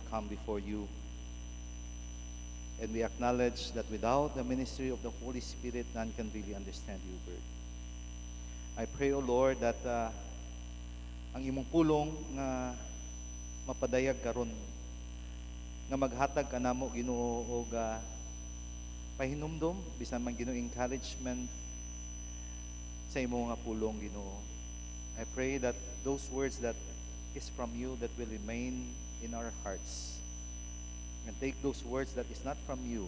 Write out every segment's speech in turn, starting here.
humbly come before you. And we acknowledge that without the ministry of the Holy Spirit, none can really understand your word. I pray, O Lord, that ang imong pulong nga mapadayag karon nga maghatag ka namo Ginoo og pahinumdom bisan man Ginoo encouragement sa imong nga pulong Ginoo. I pray that those words that is from you that will remain in our hearts, and take those words that is not from you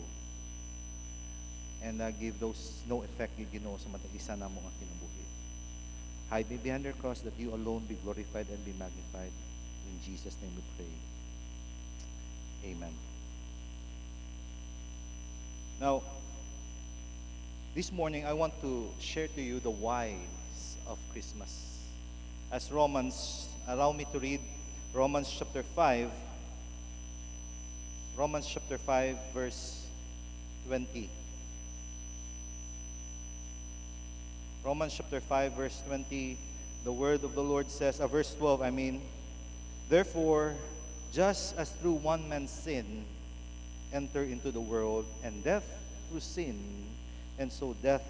and give those no effect Ginoo sa matag isa namo nga kinabuhi. Hide me behind your cross that you alone be glorified and be magnified. In Jesus' name we pray. Amen. Now, this morning I want to share to you the whys of Christmas. As Romans, allow me to read Romans chapter 5, verse 20. Romans chapter 5, verse 20, the word of the Lord says, verse 12, therefore, just as through one man's sin enter into the world, and death through sin, and so death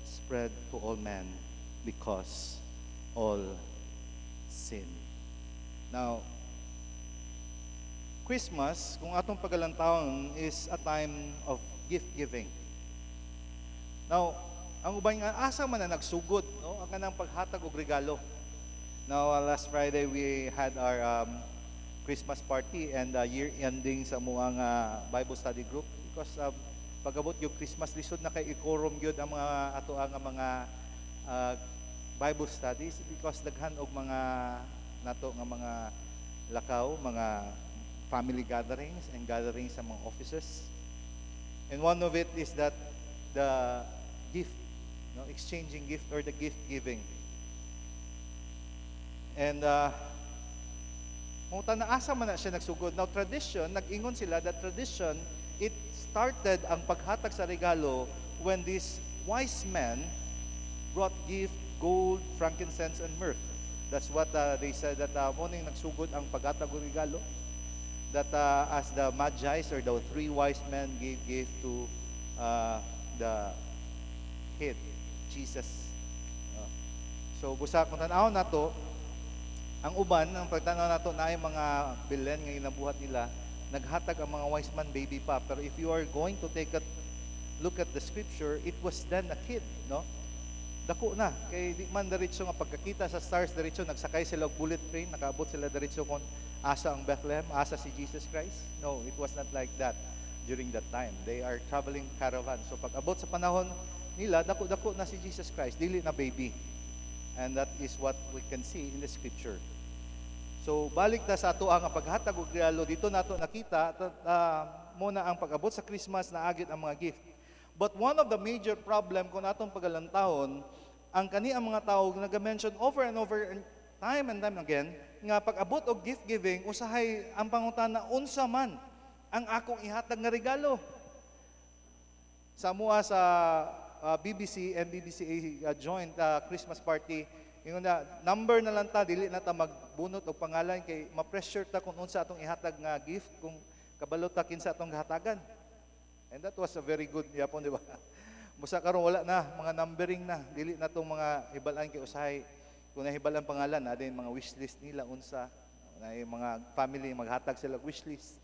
spread to all men because all sin. Now, Christmas, kung atong pagalantaon, is a time of gift giving. Now, ang ubay nga asa man na nagsugod, no, ang kanang paghatag og regalo. Now, last Friday we had our Christmas party and year ending sa muang Bible study group, because pagabot yung Christmas lisod na kay ikorom gyud ang mga ato ang mga Bible studies, because daghan og mga nato nga mga lakaw, mga family gatherings and gatherings sa mga offices. And one of it is that the gift, no, exchanging gift or the gift giving. And na asa man na siya nagsugod. Now tradition, nag-ingon sila that tradition, it started ang paghatag sa regalo when these wise men brought gift, gold, frankincense, and myrrh. That's what they said, that morning nagsugod ang paghatag og regalo. That as the Magi's or the three wise men gave gift to the kid, Jesus. So busa kung tanaw nato, ang uban ang pagtanaw nato na ay mga bilen nga ginabuhat nila, naghatag ang mga wise man baby pa. Pero if you are going to take a look at the scripture, it was then a kid, no? Dako na kay di man diretso nga pagkakita sa stars, diretso nagsakay sila og bullet train, nakaabot sila diretso kon asa ang Bethlehem, asa si Jesus Christ. No, it was not like that during that time. They are traveling caravan. So pag abot sa panahon nila, dako-dako na si Jesus Christ, dili na baby. And that is what we can see in the scripture. So balik ta sa ato ang paghatag og regalo, dito nato nakita muna ang pag-abot sa Christmas na agit ang mga gift. But one of the major problem kung atong pagalantahon, ang kani ang mga tao nag-mention over and over and time again nga pag-abot og gift giving, usahay ang pangutana unsa man ang akong ihatag nga regalo. Sa mua sa BBC and BBCA joint Christmas party, ingon na number na lang ta, dili na ta magbunot og pangalan kay ma-pressure ta kung unsa atong ihatag nga gift, kung kabalo ta kinsa atong gahatagan. And that was a very good yapon, di ba? Musa karon wala na mga numbering na, dili na tong mga hibalan kay usahay kung nahibalan pangalan na din mga wish list nila unsa, na mga family maghatag sila wish list.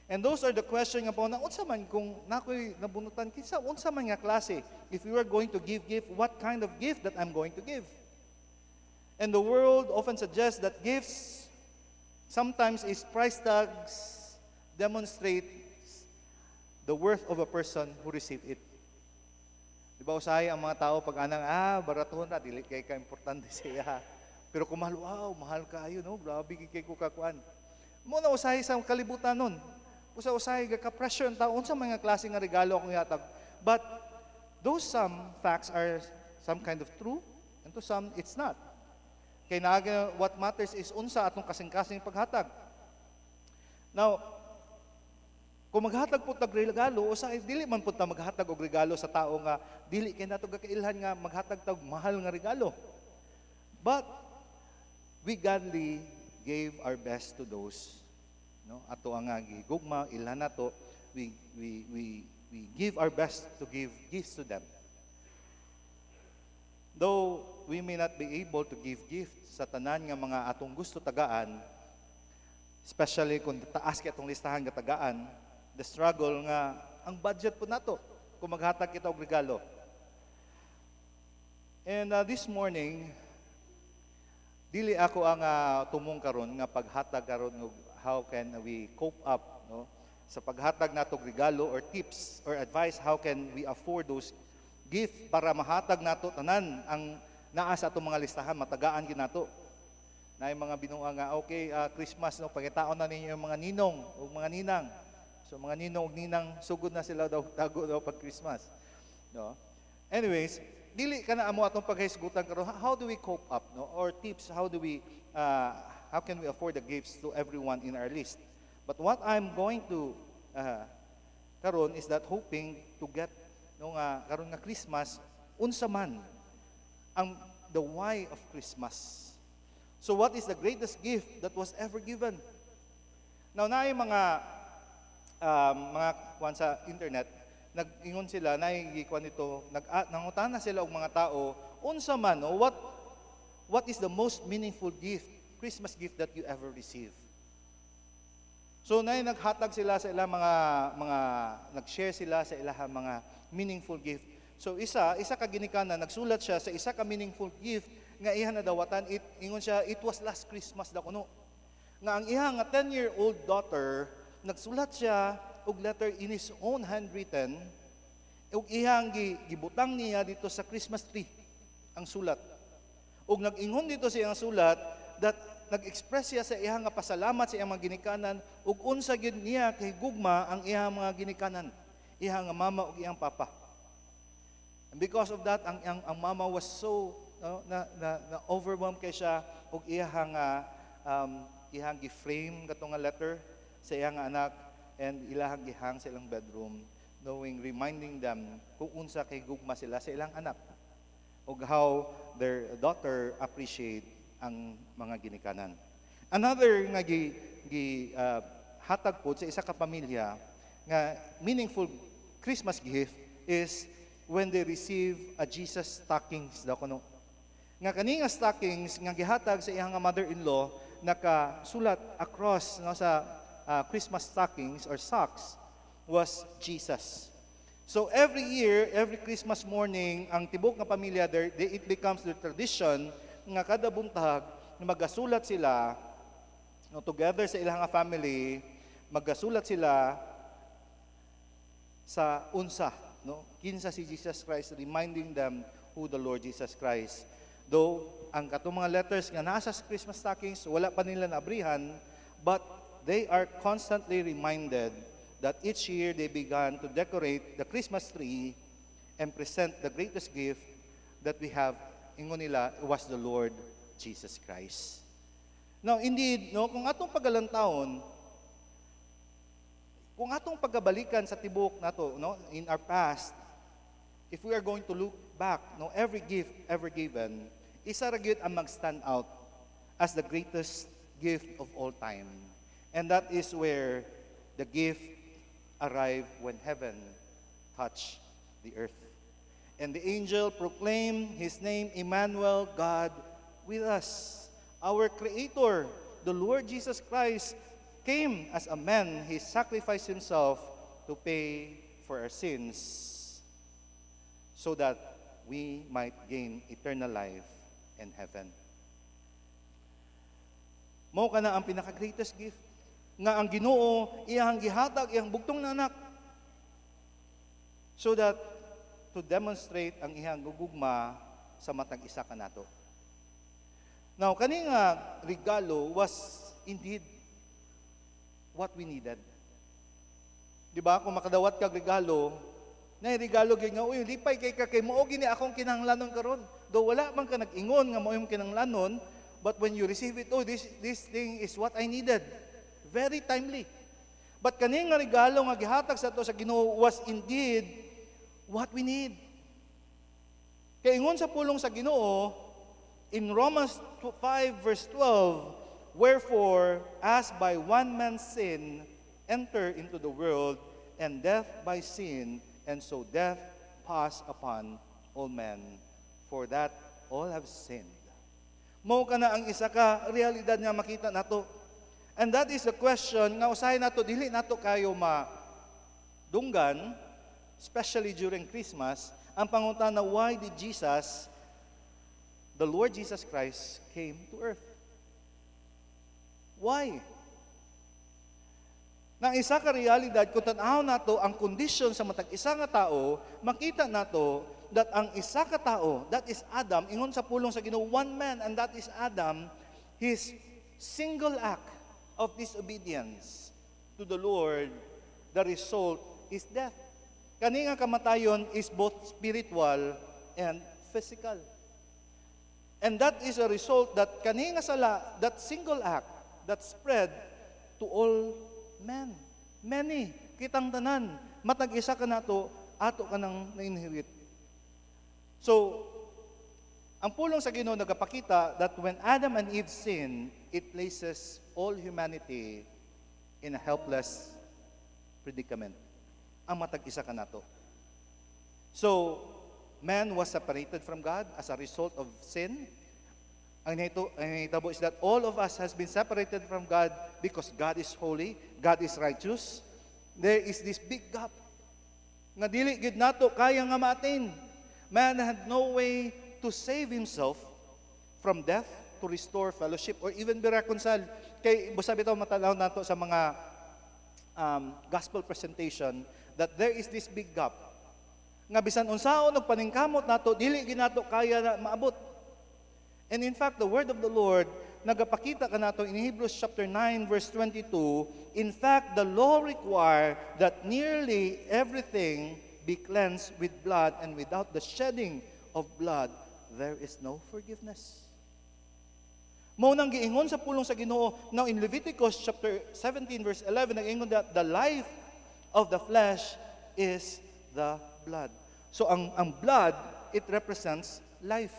And those are the question nga po na unsa man kung nakoy nabunutan kinsa unsa man nga klase, if you are going to give gift, what kind of gift that I'm going to give. And the world often suggests that gifts sometimes is price tags demonstrate the worth of a person who received it. Di ba usahay ang mga tao pag anang baraton na dili kay ka importante siya. Pero kung mahal, wow, mahal kayo, no? Grabe kay ko kakuan. Mo na usahay sa kalibutan nun. Usahay ka pressure ang tao unsa mga klase nga regalo akong ihatag. But those some facts are some kind of true, and to some it's not. Kay naga what matters is unsa atong kasing-kasing paghatag. Now, kung maghatag po tag regalo, usahay dili man pud ta maghatag og regalo sa tao nga dili kay nato gakailhan nga maghatag tag mahal nga regalo. But we godly gave our best to those no, ato ang gigugma ila nato, we give our best to give gifts to them. Though we may not be able to give gifts sa tanan nga mga atong gusto tagaan, especially kung taas kay atong listahan nga tagaan, the struggle nga ang budget po nato kung maghatag kita og regalo. And this morning, dili ako ang tumong karon nga paghatag karon og how can we cope up, no, sa paghatag natong regalo or tips or advice, how can we afford those gift para mahatag nato tanan ang naa sa atong mga listahan, matagaan ginato. Na yung mga binuang nga, okay, Christmas, no, pagkitaon na ninyo yung mga ninong o mga ninang. So mga ninong o ninang, sugod na sila daw, tago daw pag Christmas. No? Anyways, dili ka na amo atong paghisgutan karon, how do we cope up, no? Or tips, how can we afford the gifts to everyone in our list? But what I'm going to karon is that hoping to get, no, nga karon nga Christmas, unsa man ang the why of Christmas. So what is the greatest gift that was ever given? Now, na yung mga kuwan sa internet, nag-ingon sila, naigikuan ito, nangutana sila og mga tao, unsa man, o what is the most meaningful gift, Christmas gift that you ever receive? So, naghatag sila sa ilang mga nag-share sila sa ilang mga meaningful gift. So, isa ka ginikanan, nagsulat siya sa isa ka meaningful gift, nga iha na dawatan, ingon siya, it was last Christmas da kuno. Nga ang iha nga 10-year-old daughter, nagsulat siya og letter in his own handwritten, ug ihang gibutang niya dito sa Christmas tree ang sulat. Ug nag-ingon dito sa iyang sulat that nag-express siya sa iyang nga pasalamat sa iyang mga ginikanan ug unsa gyud niya kay gugma ang iyang mga ginikanan, iyang nga mama ug iyang papa. And because of that, ang mama was so na overwhelmed kay siya og iyang gi-frame katong nga letter sa iyang anak and ilahang gihang sa ilang bedroom, reminding them kung unsa kay gugma sila sa ilang anak ug how their daughter appreciate ang mga ginikanan. Another nga hatag po sa isa ka pamilya nga meaningful Christmas gift is when they receive a Jesus stockings daw kuno. Nga kani nga stockings nga gihatag sa iyang mother-in-law, nakasulat across, no, sa Christmas stockings or socks was Jesus. So every year, every Christmas morning, ang tibok nga pamilya, it becomes their tradition nga kada buntag magasulat sila, no, together sa ilang family, magasulat sila sa unsa, no, kinsa si Jesus Christ, reminding them who the Lord Jesus Christ. Though, ang katong mga letters nga nasa Christmas stockings, wala pa nila naabrihan, but they are constantly reminded that each year they began to decorate the Christmas tree and present the greatest gift that we have. Ingon nila, was the Lord Jesus Christ. Now, indeed, no, kung atong pagalantaon, kung atong pagabalikan sa tibok nato, no, in our past, if we are going to look back, no, every gift ever given, isa ra gyud ang mag-stand out as the greatest gift of all time. And that is where the gift arrived when heaven touched the earth. And the angel proclaimed his name, Emmanuel, God with us. Our Creator, the Lord Jesus Christ, came as a man. He sacrificed himself to pay for our sins so that we might gain eternal life in heaven. Mao kana ang pinaka-greatest gift nga ang Ginoo iyang gihatag iyang bugtong na anak so that to demonstrate ang iyang gugugma sa matag isa kanato. Now, kani nga regalo was indeed what we needed. Di ba? Kung makadawat kag regalo, na regalo gyud nga, uy, lipay kay mao gini akong kinahanglanon karon. Do wala man ka nag-ingon nga mao imong kinahanglanon, but when you receive it, oh, this thing is what I needed. Very timely. But kani nga regalo nga gihatag sa ato sa Ginoo was indeed what we need. Kay ingon sa pulong sa Ginoo in Romans 5 verse 12, Wherefore, as by one man's sin enter into the world, and death by sin, and so death passed upon all men, for that all have sinned. Mao ka na ang isa ka realidad nga makita nato. And that is the question nga usahay nato, dili nato kayo madunggan, especially during Christmas, ang pangutana, why did Jesus, the Lord Jesus Christ, came to earth? Why? Nang isa ka realidad, kung tanaw nato ang kondisyon sa matag isa nga tao, makita nato that ang isa ka tao, that is Adam, ingon sa pulong sa Ginoo, one man, and that is Adam, his single act of disobedience to the Lord, the result is death. Kani nga kamatayon is both spiritual and physical. And that is a result that kani nga sala, that single act, that spread to all men. Many, kitang tanan, matag isa ka nato, ato ka nang na-inherit. So, ang pulong sa Ginoo nagapakita that when Adam and Eve sin, it places all humanity in a helpless predicament. Ang matag isa ka nato. So, man was separated from God as a result of sin. Ang nahitabo is that all of us has been separated from God because God is holy, God is righteous. There is this big gap nga dili gid nato kaya nga ma-attain. Man had no way to save himself from death, to restore fellowship, or even be reconciled. Kay busa bitaw matanaw nato sa mga gospel presentation that there is this big gap nga bisan unsaon og paningkamot nato dili gid nato kaya na maabot. And in fact, the word of the Lord, nagapakita ka nato in Hebrews chapter 9, verse 22, in fact, the law require that nearly everything be cleansed with blood, and without the shedding of blood, there is no forgiveness. Mao nang giingon sa pulong sa Ginoo, now in Leviticus chapter 17, verse 11, nag-ingon that the life of the flesh is the blood. So ang blood, it represents life.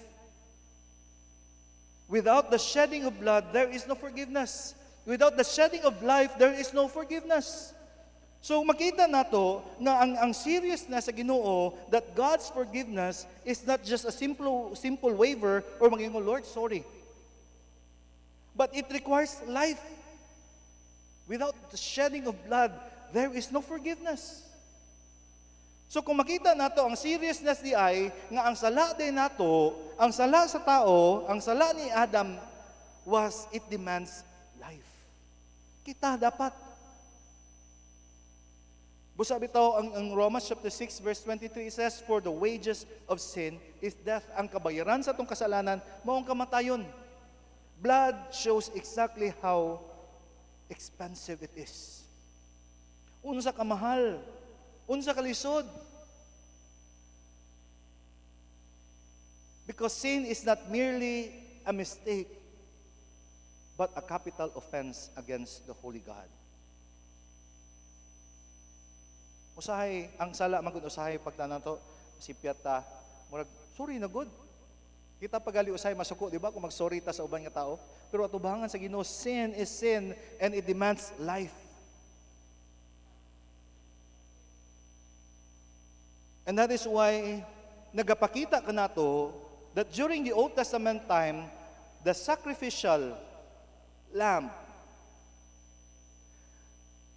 Without the shedding of blood, there is no forgiveness. Without the shedding of life, there is no forgiveness. So makita nato na ang seriousness sa Ginoo that God's forgiveness is not just a simple waiver or magingon, Lord, sorry. But it requires life. Without the shedding of blood, there is no forgiveness. So kung makita nato ang seriousness di ay nga ang sala din nato, ang sala sa tao, ang sala ni Adam was it demands life. Kita dapat. Busa bitaw ang Romans chapter 6 verse 23 says, for the wages of sin is death. Ang kabayaran sa atong kasalanan mao ang kamatayon. Blood shows exactly how expensive it is. Unsa kamahal, unsa kalisod. Because sin is not merely a mistake, but a capital offense against the Holy God. Usahay, ang sala magud usahay pagtanan to, si Piata, murag, sorry na good. Kita pagali usahay masuko, di ba, kung magsorry ta sa uban nga tao. Pero atubangan sa Ginoo, sin is sin and it demands life. And that is why nagapakita ka nato that during the Old Testament time, the sacrificial lamb,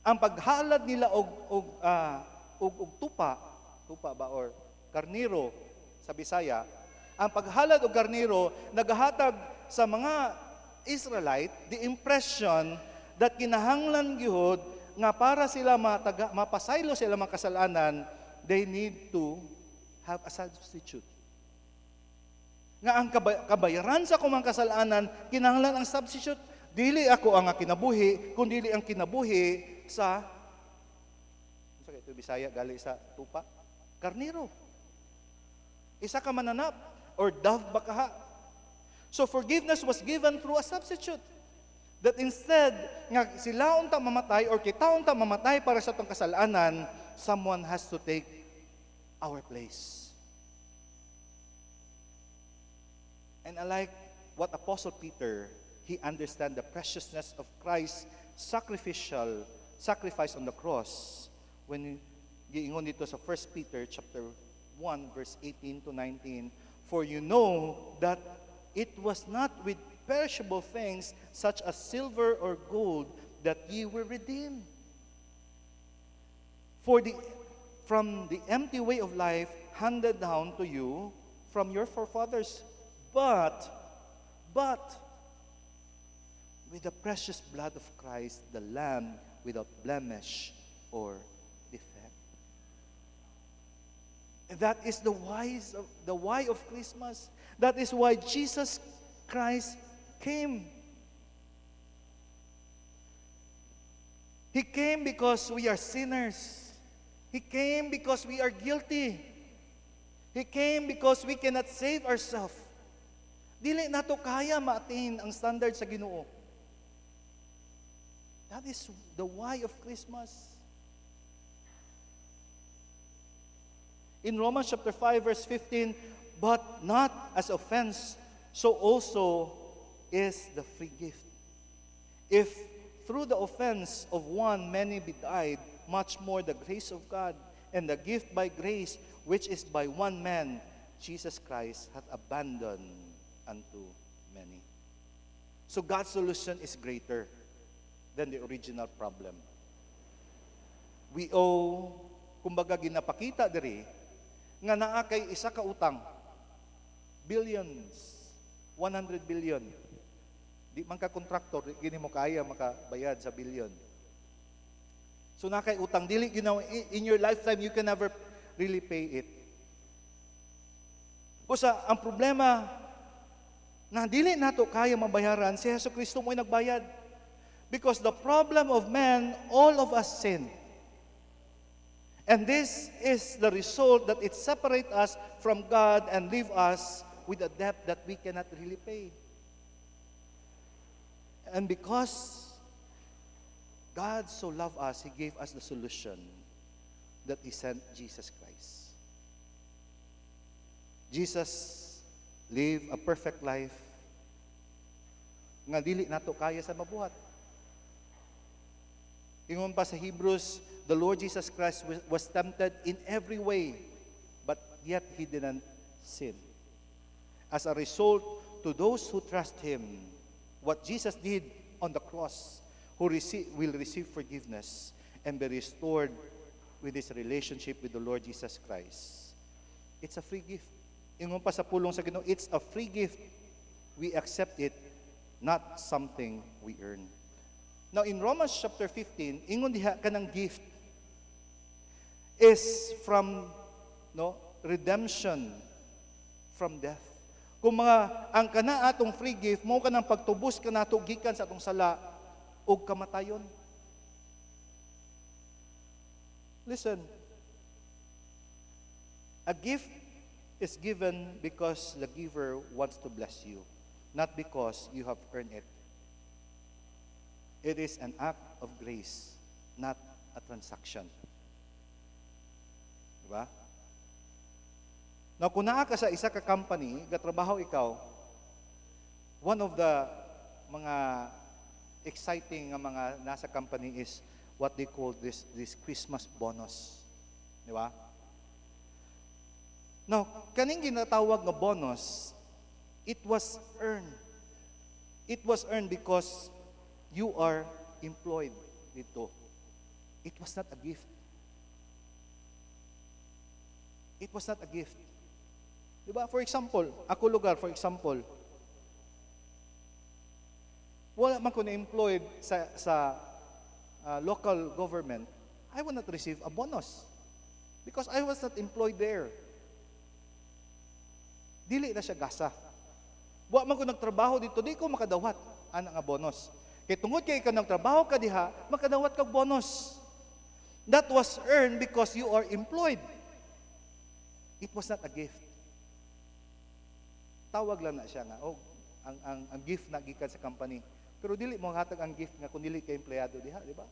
ang paghalad nila og tupa ba or karniro sa Bisaya, ang paghalad og karniro nagahatag sa mga Israelite the impression that kinahanglan gyud nga para sila mapasaylo sila mga kasalanan, they need to have a substitute. Nga ang kabayaran sa kumang kasalanan, kinahanglan ang substitute. Dili ako ang kinabuhi, kundi ang kinabuhi sa ito Bisaya gali sa tupa, karniro. Isa ka mananap or dove bakaha. So forgiveness was given through a substitute. That instead nga sila unta mamatay or kita unta mamatay para sa atong kasalanan, someone has to take our place. And I like what Apostle Peter he understand the preciousness of Christ's sacrificial sacrifice on the cross. When giingon dito sa 1 Peter chapter 1 verse 18 to 19, for you know that it was not with perishable things such as silver or gold that ye were redeemed from the empty way of life handed down to you from your forefathers, but with the precious blood of Christ, the Lamb without blemish or defect. And that is the why of Christmas. That is why Jesus Christ came. He came because we are sinners. He came because we are guilty. He came because we cannot save ourselves. Dili nato kaya ma-attain ang standard sa Ginoo. That is the why of Christmas. In Romans chapter 5 verse 15, but not as offense, so also is the free gift. If through the offense of one many be died, much more the grace of God and the gift by grace, which is by one man, Jesus Christ, hath abandoned unto many. So God's solution is greater than the original problem. We owe, kumbaga ginapakita diri, nga naa kay isa ka utang, billions, 100 billion. Di man ka kontraktor, gini mo kaya makabayad sa billion. So na kay utang, dili ginaw, in your lifetime, you can never really pay it. Kusa, ang problema, na dili nato kaya mabayaran, si Jesucristo mo'y nagbayad. Because the problem of man, all of us sin. And this is the result that it separates us from God and leave us with a debt that we cannot really pay. And because God so loved us, He gave us the solution that He sent Jesus Christ. Jesus lived a perfect life nga dili nato kaya sa mabuhat. Ingon pa sa Hebrews, the Lord Jesus Christ was tempted in every way, but yet He didn't sin. As a result, to those who trust Him, what Jesus did on the cross, will receive forgiveness and be restored with His relationship with the Lord Jesus Christ. It's a free gift. Ingon pa sa pulong sa Ginoo, it's a free gift. We accept it, not something we earn. Now, in Romans chapter 15, ingon diha kanang gift is from redemption from death. Kung ang kana atong free gift mo kanang pagtubos kanato gikan sa atong sala og kamatayon. Listen. A gift is given because the giver wants to bless you, not because you have earned it. It is an act of grace, not a transaction. Diba? Now, kung naa ka sa isa ka company, gatrabaho ikaw, one of the mga exciting nga mga nasa company is what they call this Christmas bonus. Diba? Now, kaning ginatawag nga bonus, it was earned. It was earned because you are employed dito. It was not a gift. It was not a gift. Diba? For example, ako lugar, wala man ko na-employed sa local government, I will not receive a bonus because I was not employed there. Dili na siya gasa. Wa man ko nagtrabaho dito, di ko makadawat ana nga bonus. Kay tungod kay ka nagtrabaho ka diha, makadawat kag bonus. That was earned because you are employed. It was not a gift. Tawag lang na siya nga, ang gift na gikan sa company. Pero dili mo hatag ang gift nga kung dili ka empleyado diha, di ba?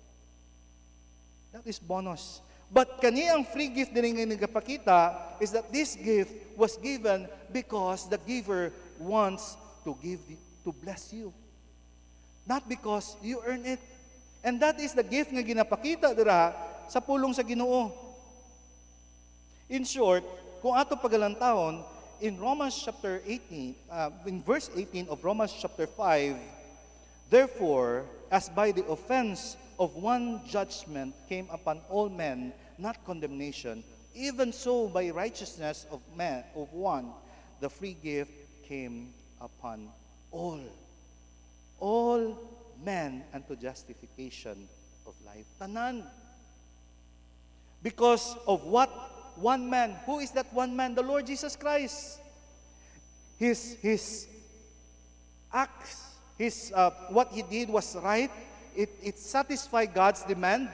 That is bonus. But kaniyang free gift din nga nagapakita is that this gift was given because the giver wants to bless you. Not because you earn it. And that is the gift nga ginapakita dira sa pulong sa Ginoo. In short, kung ato pagalantawon, in Romans chapter 18, in verse 18 of Romans chapter 5, therefore, as by the offense of one judgment came upon all men, not condemnation, even so by righteousness of one, the free gift came upon all. All men unto justification of life. Tanan. Because of what? One man. Who is that one man? The Lord Jesus Christ. His acts, what he did was right. It satisfied God's demand.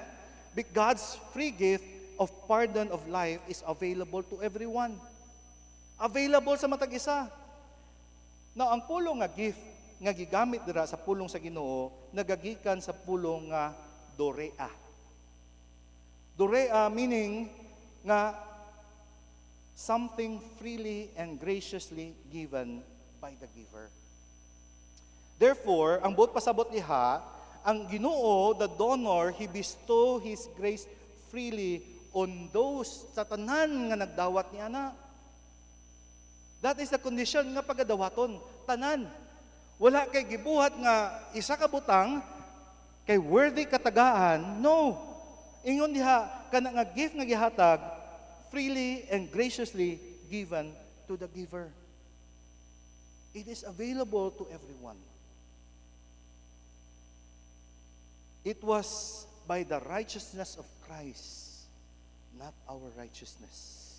God's free gift of pardon of life is available to everyone. Available sa matag isa. Now, ang pulong nga gift nga gigamit dira sa pulong sa Ginoo nagagikan sa pulong nga dorea. Dorea meaning nga something freely and graciously given by the giver. Therefore, ang buot pasabot diha, ang Ginoo, the donor, He bestow His grace freely on those sa tanan nga nagdawat niya na. That is the condition nga pagadawaton, tanan. Wala kay gibuhat nga isa ka butang kay worthy katagaan. No. Ingon diha kana nga gift nga gihatag freely and graciously given to the giver. It is available to everyone. It was by the righteousness of Christ, not our righteousness.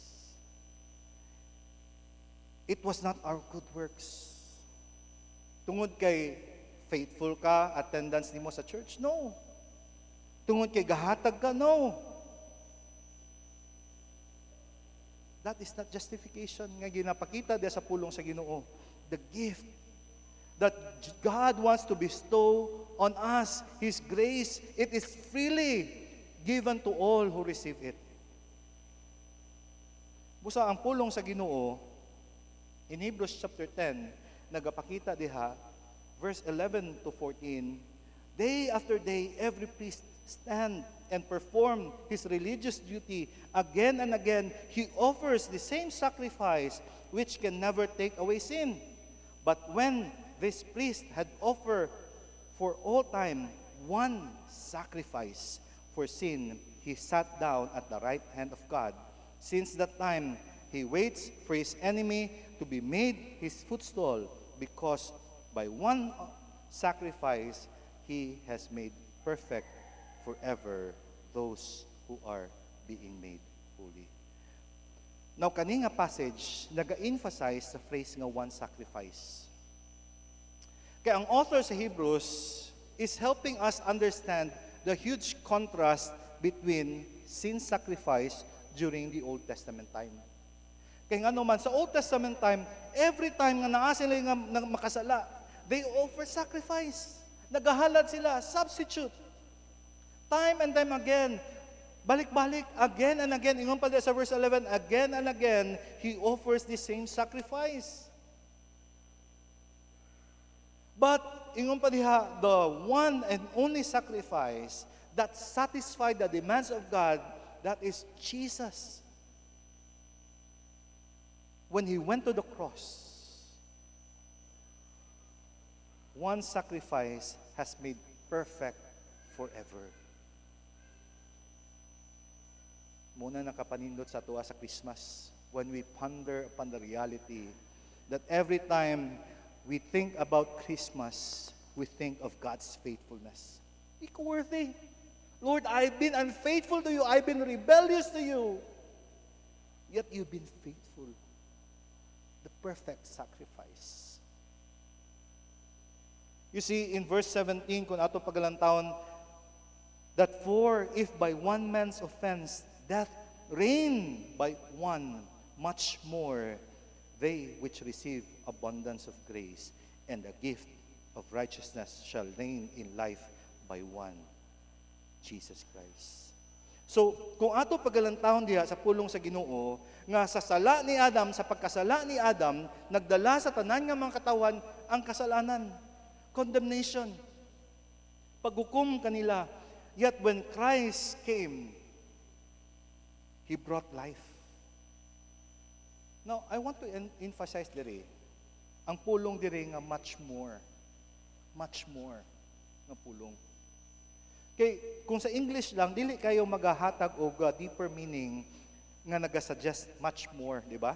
It was not our good works. Tungod kay faithful ka, attendance nimo sa church? No. Tungod kay gahatag ka? No. That is not justification nga ginapakita diya sa pulong sa Ginoo. The gift that God wants to bestow on us, His grace, it is freely given to all who receive it. Busa ang pulong sa Ginoo, in Hebrews chapter 10, nagapakita diha, verse 11 to 14, day after day, every priest stand and perform his religious duty. Again and again, he offers the same sacrifice which can never take away sin. But when this priest had offered for all time one sacrifice for sin, he sat down at the right hand of God. Since that time, he waits for his enemy to be made his footstool, because by one sacrifice, He has made perfect forever those who are being made holy. Now, kani nga passage, naga-emphasize sa phrase nga one sacrifice. Kaya ang author sa Hebrews is helping us understand the huge contrast between sin sacrifice during the Old Testament time. Kaya nga naman, sa Old Testament time, every time nga naa sila nga makasala, they offer sacrifice. Nagahalad sila, substitute. Time and time again, balik-balik, again and again. Ingon pa sa verse 11, again and again, He offers the same sacrifice. But, ingon pa diha, the one and only sacrifice that satisfied the demands of God, that is Jesus. When He went to the cross, one sacrifice has made perfect forever. Muna nakapanindot sa tuwa sa Christmas when we ponder upon the reality that every time we think about Christmas, we think of God's faithfulness. Ikaw worthy. Lord, I've been unfaithful to you. I've been rebellious to you. Yet you've been faithful. The perfect sacrifice. You see, in verse 17, kung ato pagalantawon, that for if by one man's offense death reigned by one, much more they which receive abundance of grace and the gift of righteousness shall reign in life by one, Jesus Christ. So, kung ato pagalantahon diha sa pulong sa Ginoo, nga sa sala ni Adam, sa pagkasala ni Adam, nagdala sa tanan nga mga katawan ang kasalanan, condemnation. paghukom kanila. Yet when Christ came, He brought life. Now, I want to emphasize diri, ang pulong diri nga much more nga pulong. Kay kung sa English lang dili kayo magahatag og deeper meaning nga nagasuggest much more, di ba?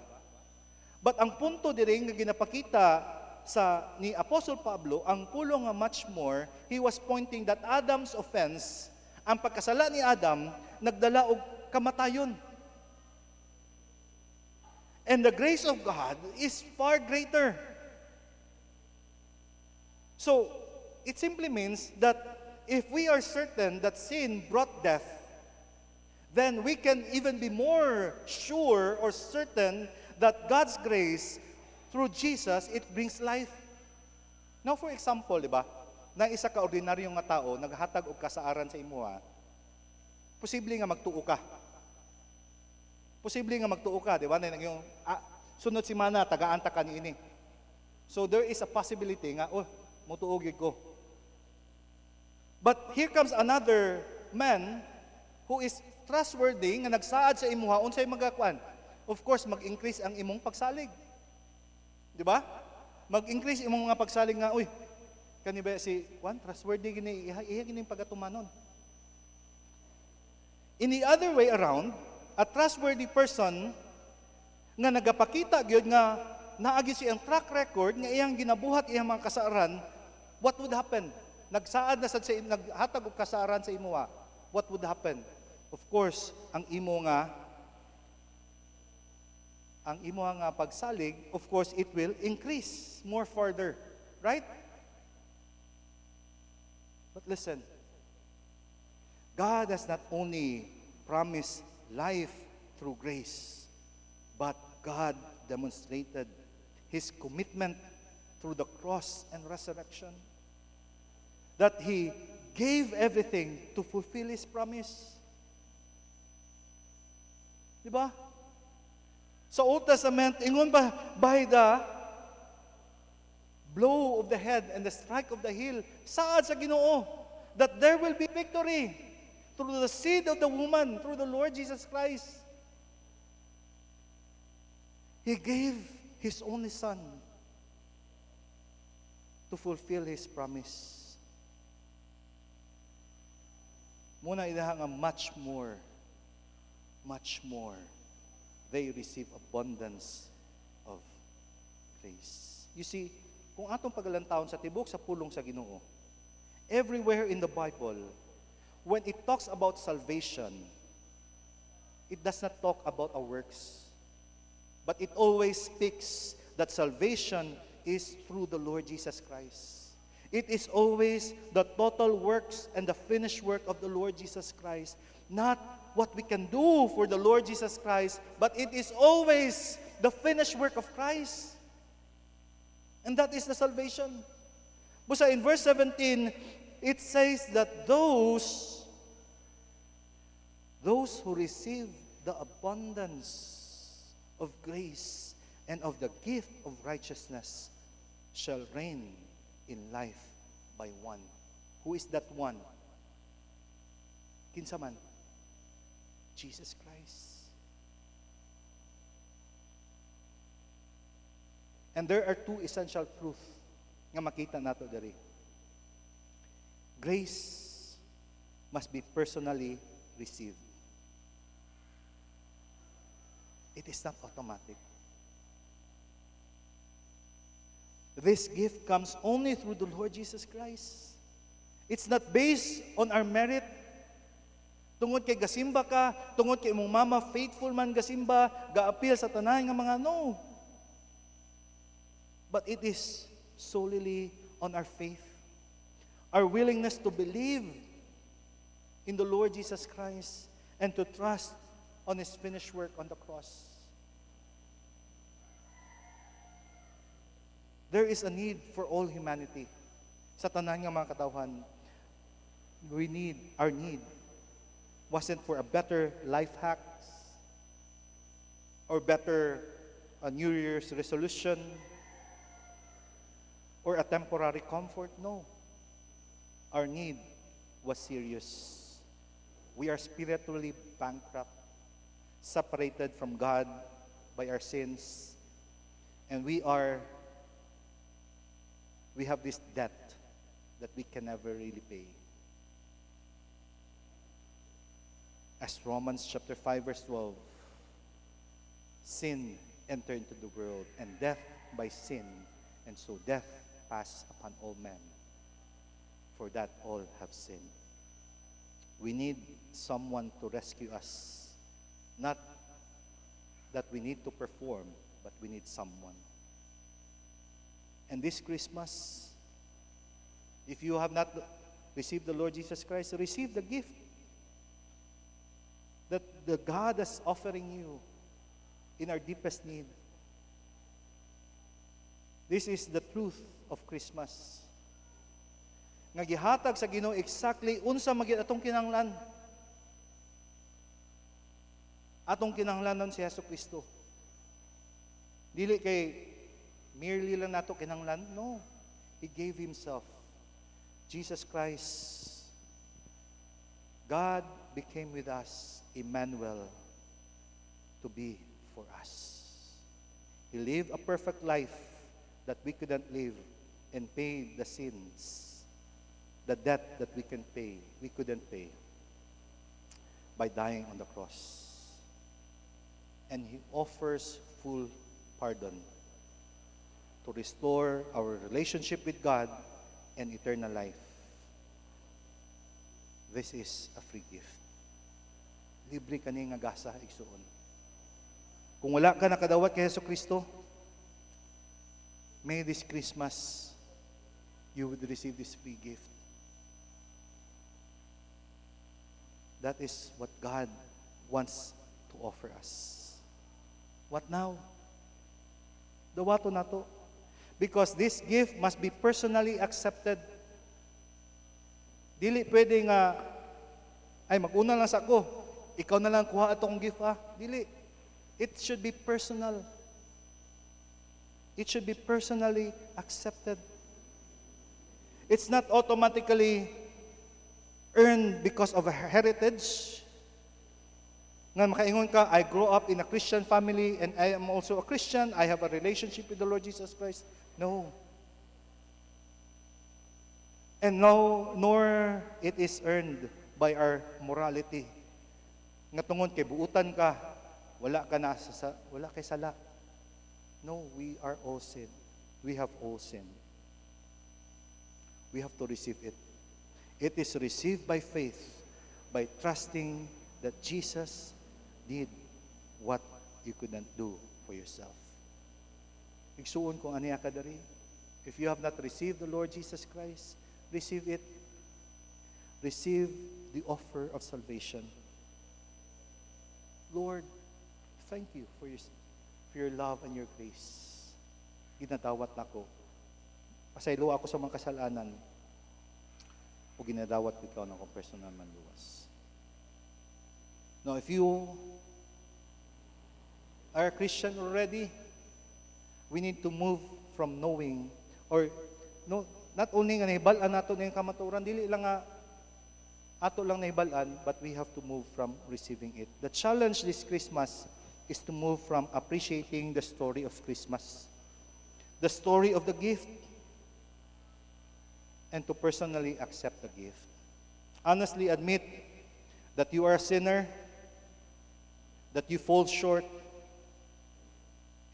But ang punto diri nga ginapakita sa ni Apostle Pablo, ang pulong nga much more, he was pointing that Adam's offense, ang pagkasala ni Adam, nagdala og kamatayon. And the grace of God is far greater. So, it simply means that if we are certain that sin brought death, then we can even be more sure or certain that God's grace, through Jesus, it brings life. Now, for example, di ba, na isa ka ordinaryong nga tao, naghatag og kasaaran sa imuha, posible nga magtuo ka. Posible nga magtuo ka, di ba? Na yung sunod simana, tagaan-ta ka niini. So there is a possibility nga, mutuogig ko. But here comes another man who is trustworthy, nga nagsaad sa imuha, unsay magakuan? Of course, mag-increase ang imong pagsalig. Di ba? Mag-increase imong mga pagsalig nga, kani ba si Juan, trustworthy gini, iya gini pagatumanon. In the other way around, a trustworthy person nga nagapakita gyud nga naagi siyang track record nga iyang ginabuhat iyang mga kasaaran, what would happen? Nagsaad na sad sa naghatag og kasaaran sa imuha. What would happen? Of course, ang imo nga pagsalig, of course, it will increase more further. Right? But listen, God has not only promised life through grace, but God demonstrated His commitment through the cross and resurrection, that He gave everything to fulfill His promise. Diba? Sa Old Testament, ingon ba, by the blow of the head and the strike of the heel, saad sa Ginoo, that there will be victory through the seed of the woman, through the Lord Jesus Christ. He gave His only Son to fulfill His promise. Muna ilaha nga much more, they receive abundance of grace. You see, kung atong pagalantawon sa tibok sa pulong sa Ginoo, everywhere in the Bible, when it talks about salvation, it does not talk about our works, but it always speaks that salvation is through the Lord Jesus Christ. It is always the total works and the finished work of the Lord Jesus Christ, not what we can do for the Lord Jesus Christ, but it is always the finished work of Christ. And that is the salvation. Busa in verse 17, it says that those who receive the abundance of grace and of the gift of righteousness shall reign in life by one. Who is that one? Kinsa man? Jesus Christ. And there are two essential truths nga makita nato diri. Grace must be personally received. It is not automatic. This gift comes only through the Lord Jesus Christ. It's not based on our merit. Tungod kay gasimba ka, tungod kay imong mama faithful man gasimba, gaapil sa tanan nga mga no. But it is solely on our faith, our willingness to believe in the Lord Jesus Christ and to trust on His finished work on the cross. There is a need for all humanity. Sa tanan nga mga katawhan, our need wasn't for a better life hacks or better New Year's resolution or a temporary comfort. No. Our need was serious. We are spiritually bankrupt, separated from God by our sins, and we have this debt that we can never really pay. As Romans chapter 5 verse 12, sin entered into the world, and death by sin, and so death passed upon all men, for that all have sinned. We need someone to rescue us. Not that we need to perform, but we need someone. And this Christmas, if you have not received the Lord Jesus Christ, receive the gift that the God is offering you in our deepest need. This is the truth of Christmas. Nga gihatag sa Ginoo exactly unsa magid atong kinahanglan. Atong kinahanglanon si Jesucristo. Dili kay merely lang nato kinahanglan. No. He gave Himself. Jesus Christ, God became with us, Emmanuel, to be for us. He lived a perfect life that we couldn't live and paid the sins, the debt that we couldn't pay by dying on the cross. And He offers full pardon to restore our relationship with God and eternal life. This is a free gift. Libre kani nga gasa igsuon. Kung wala ka nakadawat kay Jesucristo, may this Christmas you would receive this free gift. That is what God wants to offer us. What now? Dawato na to. Because this gift must be personally accepted. Dili pwede nga, ay mag-una lang sa ako, ikaw na lang kuha atong gift Dili. It should be personal. It should be personally accepted. It's not automatically earned because of a heritage. Nga makaingon ka, I grew up in a Christian family and I am also a Christian. I have a relationship with the Lord Jesus Christ. No. And no, nor it is earned by our morality. Nga tungod kay buutan ka, wala kay sala. No, we are all sin. We have all sin. We have to receive it. It is received by faith, by trusting that Jesus did what you couldn't do for yourself. Igsuon kung aniya ka dari. If you have not received the Lord Jesus Christ, receive it. Receive the offer of salvation. Lord, thank you for your love and your grace. Ginadawat na ko. Pasaylo ako sa mga kasalanan o ginadawat ko ikaw ng kong personal man luwas. Now, if you are a Christian already, we need to move from knowing, or no, not only nga nahibalaan nato na yung kamaturan, dili lang nga ato lang nahibalaan, but we have to move from receiving it. The challenge this Christmas is to move from appreciating the story of Christmas, the story of the gift, and to personally accept the gift. Honestly admit that you are a sinner, that you fall short,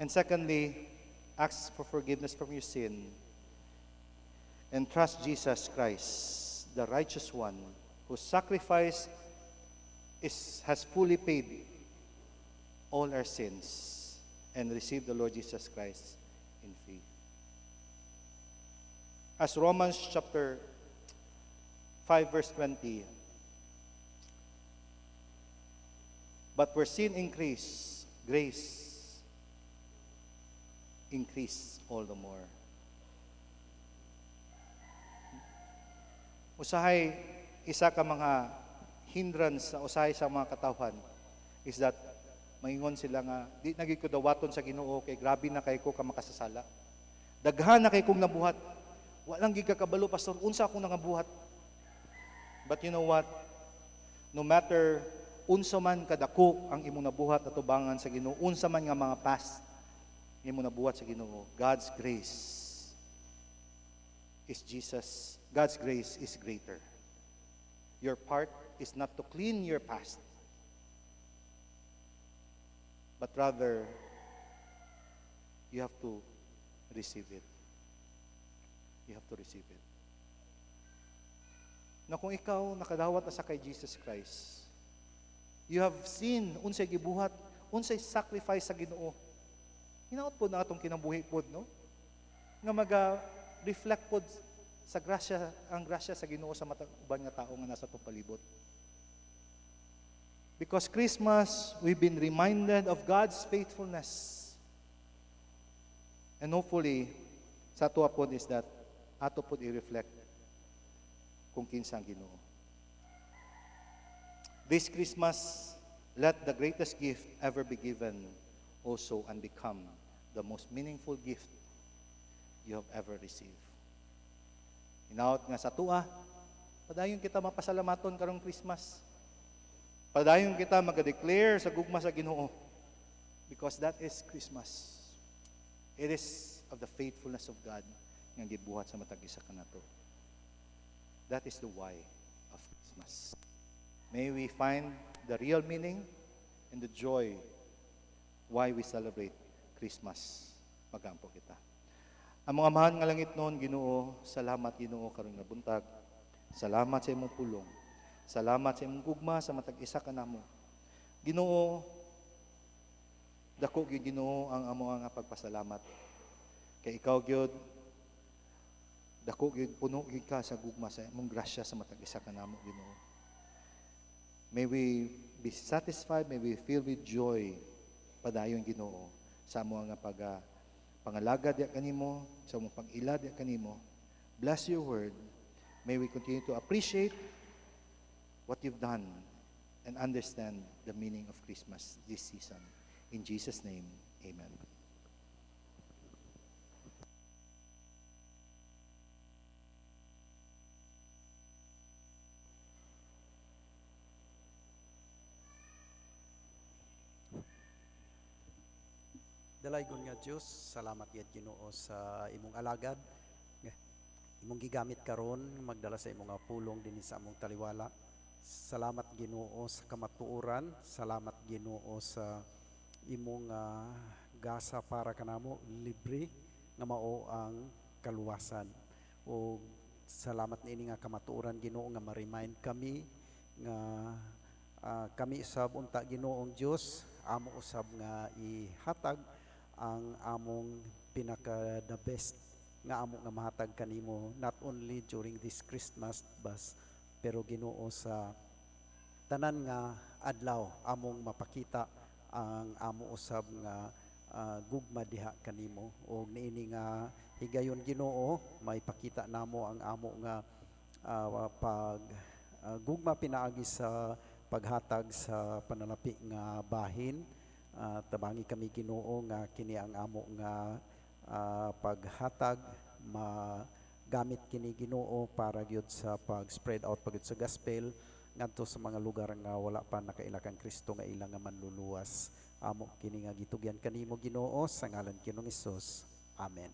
and secondly, ask for forgiveness from your sin, and trust Jesus Christ, the righteous one, whose sacrifice has fully paid all our sins, and receive the Lord Jesus Christ in faith. As Romans chapter 5 verse 20, but where sin increased, grace increased all the more. Usahay isa ka mga hindrance sa usahay sa mga katawhan is that maingon sila nga di nagid ko dawaton sa Ginoo kay grabe na kay ko ka makasasala. Daghan na kay kong nabuhat. Walang gid ka kabalo pastor unsa akong nangabuhat. But you know what? No matter unsa man kadako ang imong nabuhat at tubangan sa Ginoo, unsa man nga mga past imong nabuhat sa Ginoo, God's grace is Jesus. God's grace is greater. Your part is not to clean your past, but rather you have to receive it. You have to receive it. Na kung ikaw nakadawat na sa kay Jesus Christ, you have seen unsay gibuhat, unsay sacrifice sa Ginoo. Hinaot po na atong kinabuhi pod, no? Nga reflect pod sa grasya, ang grasya sa Ginoo sa matag uban nga tao nga nasa atong palibot. Because Christmas, we've been reminded of God's faithfulness. And hopefully, sa ato po is that ato po i-reflect kung kinsa ang Ginoo. This Christmas, let the greatest gift ever be given also and become the most meaningful gift you have ever received. Hinaot nga sa tua, padayon kita mapasalamaton karong Christmas. Padayon kita mag-declare sa gugma sa Ginoo. Because that is Christmas. It is of the faithfulness of God nga gibuhat sa matag isa kanato. That is the why of Christmas. May we find the real meaning and the joy why we celebrate Christmas. Magampo kita. Ang mga mahal nga langit noon, Ginoo, salamat Ginoo karong nabuntag. Salamat sa imong pulong. Salamat sa imong gugma sa matag isa kanamo. Ginoo, dako gyud Ginoo ang amo nga pagpasalamat. Kay ikaw gyud dako gyud puno gyud ka sa gugma sa imong grasya sa matag isa kanamo, Ginoo. May we be satisfied, may we feel with joy padayon Ginoo sa amo nga pangalagad ya kanimo, sa among pag-ilad ya kanimo. Bless your word. May we continue to appreciate what you've done and understand the meaning of Christmas this season. In Jesus' name, amen. Dalaygon nga Dios, salamat yet Ginoo sa imong alagad. Imong gigamit karon magdala sa imong nga pulong dinhi sa among taliwala. Salamat Ginoo sa kamatuoran, salamat Ginoo sa imong gasa para kanamo libre nga mao ang kaluwasan. O salamat niini nga kamatuoran Ginoo nga ma-remind kami nga kami usab unta Ginoong Dios amo usab nga ihatag ang among pinaka the best nga amo nga mahatag kanimo not only during this Christmas pero Ginoo sa tanan nga adlaw among mapakita ang amo usab nga gugma diha kanimo og niini nga higayon Ginoo maipakita namo ang amo nga pag gugma pinaagi sa paghatag sa panalapi nga bahin. Tabangi kami Ginoo nga kini ang amo nga paghatag magamit kini Ginoo para gyud sa pag-spread out pagud sa gospel ngadto sa mga lugar nga wala pa nakaila kang Kristo nga ilang nga manluluwas. Amo kini nga gitugyan kanimo Ginoo sa ngalan Ginoong Hesus. Amen.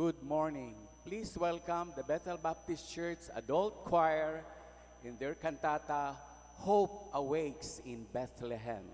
Good morning. Please welcome the Bethel Baptist Church Adult Choir in their cantata, Hope Awakes in Bethlehem.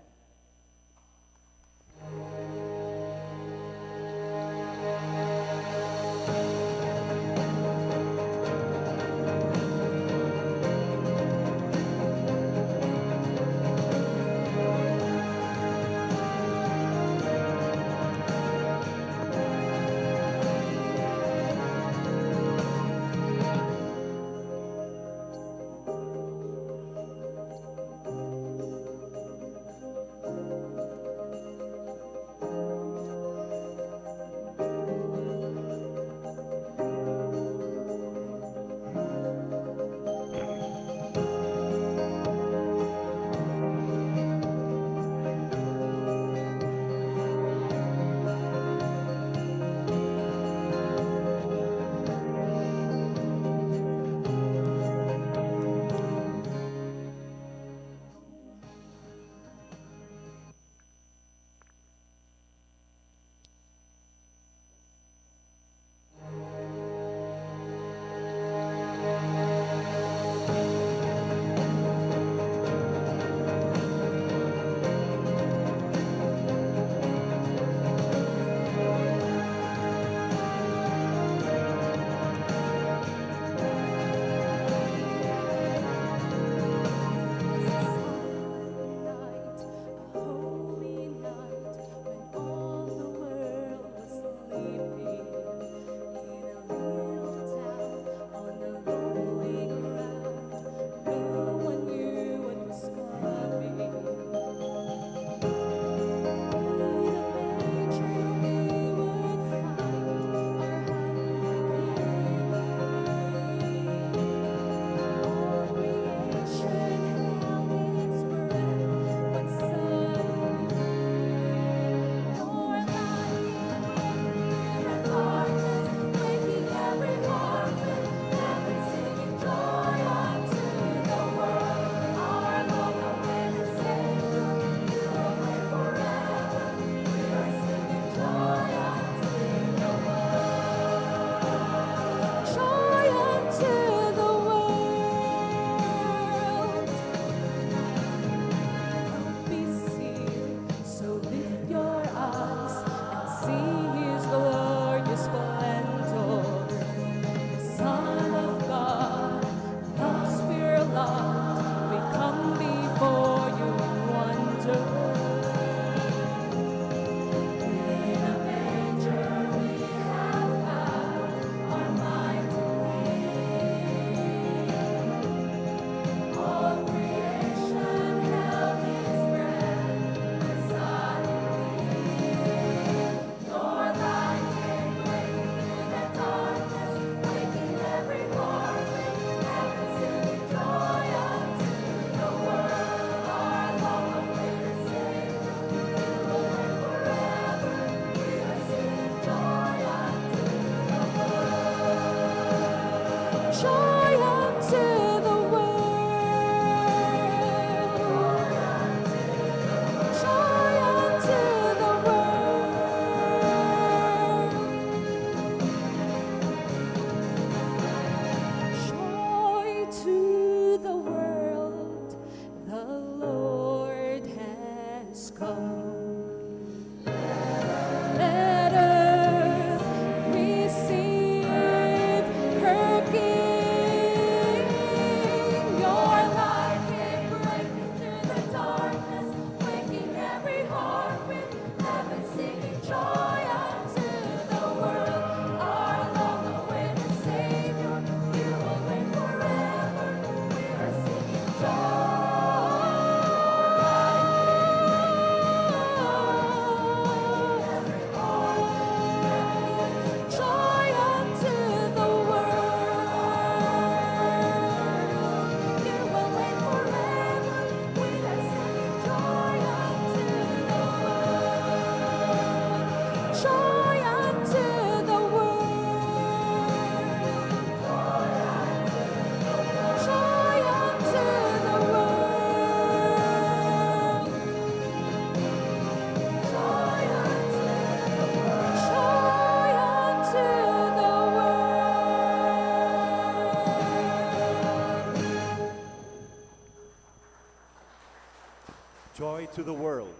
Joy to the world,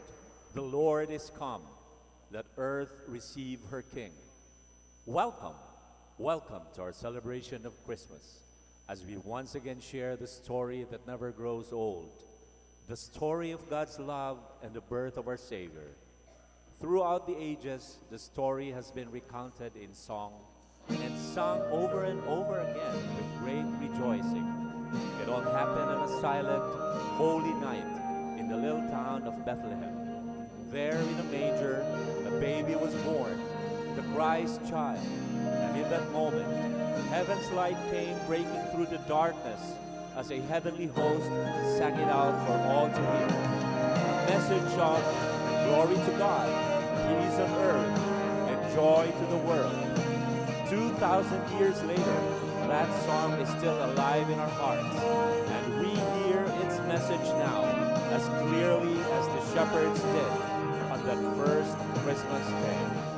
the Lord is come. Let earth receive her King. Welcome, welcome to our celebration of Christmas, as we once again share the story that never grows old, the story of God's love and the birth of our Savior. Throughout the ages, the story has been recounted in song and sung over and over again with great rejoicing. It all happened on a silent, holy night in the little town of Bethlehem. There in a manger, a baby was born, the Christ child. And in that moment, heaven's light came breaking through the darkness as a heavenly host sang it out for all to hear. A message of glory to God, peace on earth, and joy to the world. 2,000 years later, that song is still alive in our hearts, and we hear its message now as clearly as the shepherds did on that first Christmas day.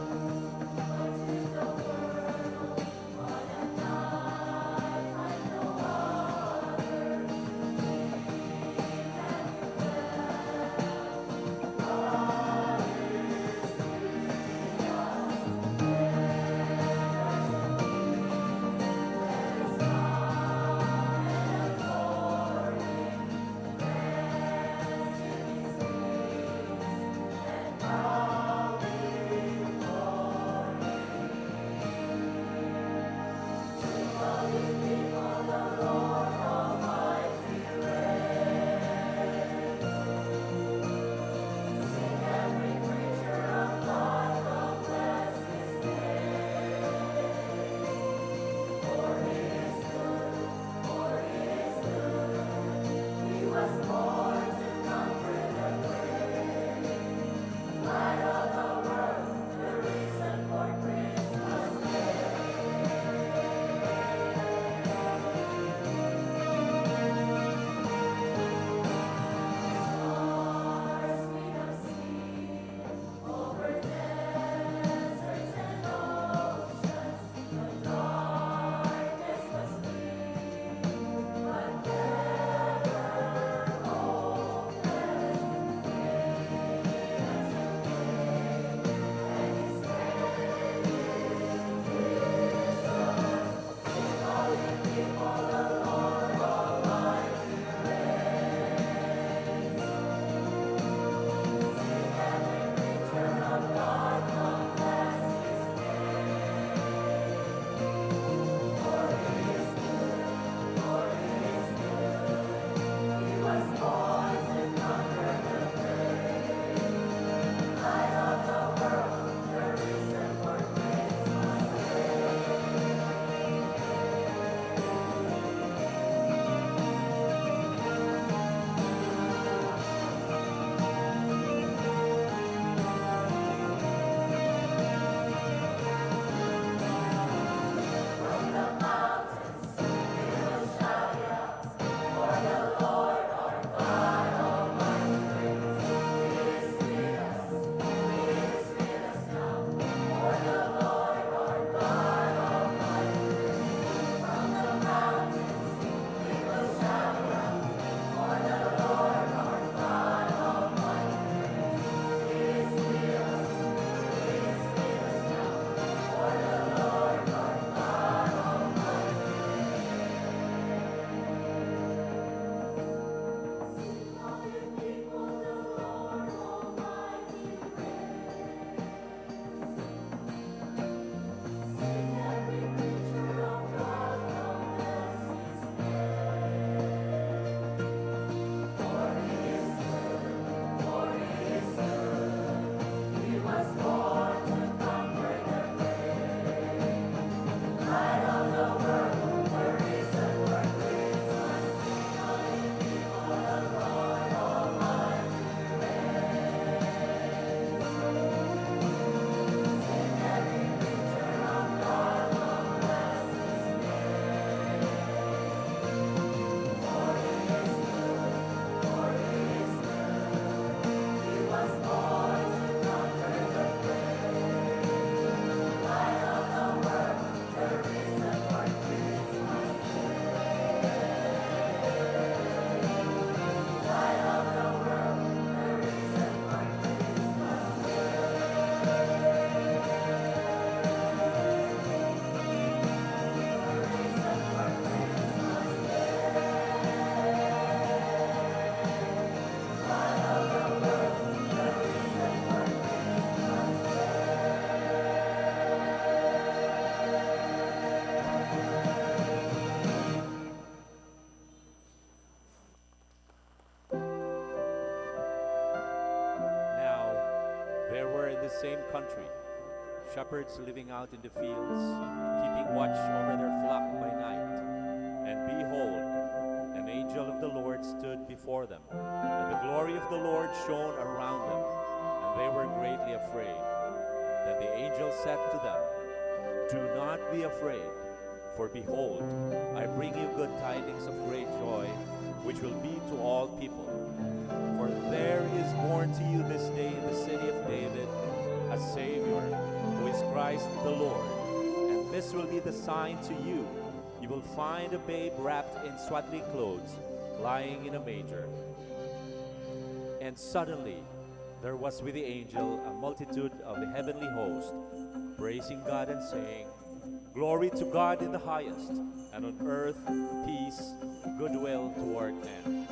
There were in the same country shepherds living out in the fields, keeping watch over their flock by night. And behold, an angel of the Lord stood before them, and the glory of the Lord shone around them, and they were greatly afraid. Then the angel said to them, "Do not be afraid, for behold, I bring you good tidings of great joy, which will be to all people. For there is born to you this day in the city of David a Savior, who is Christ the Lord. And this will be the sign to you. You will find a babe wrapped in swaddling clothes, lying in a manger." And suddenly there was with the angel a multitude of the heavenly host, praising God and saying, "Glory to God in the highest, and on earth peace, goodwill toward men."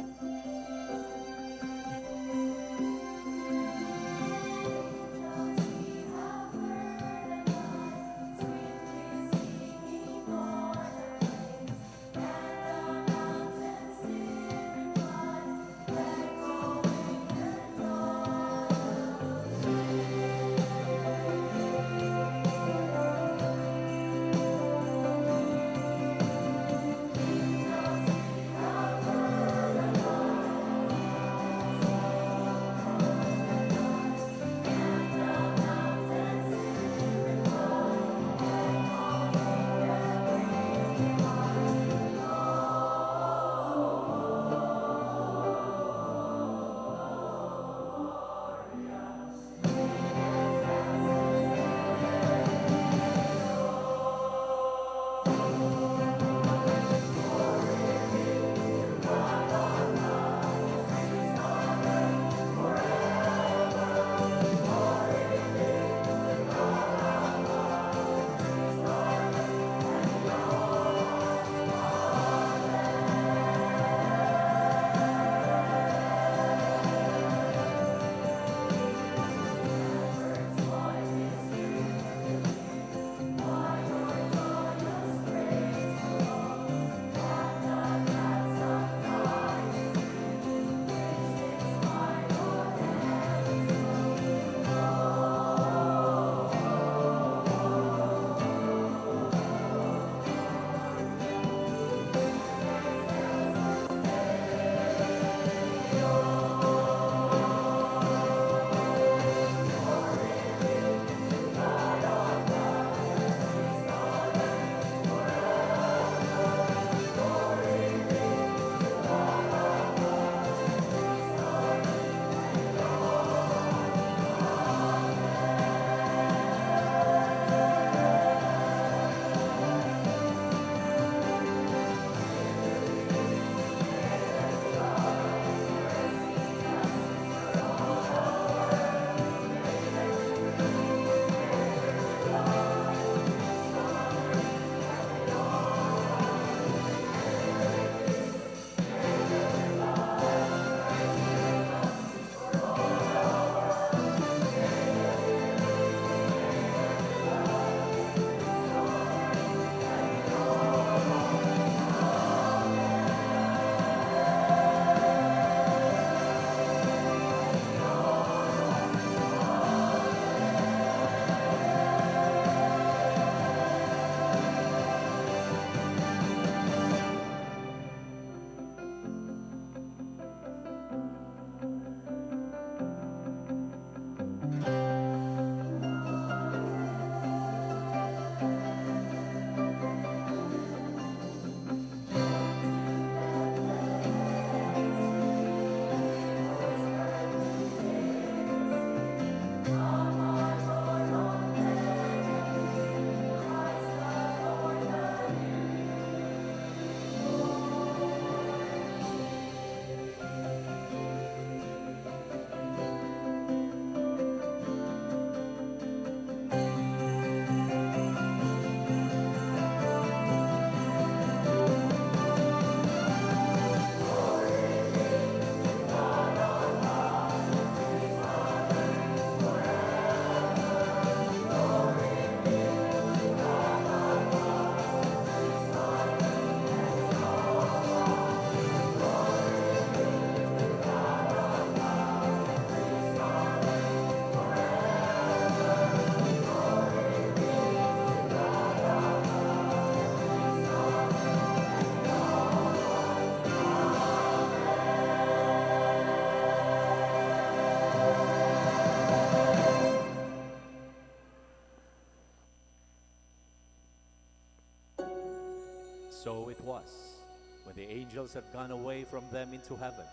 so it was, when the angels had gone away from them into heaven,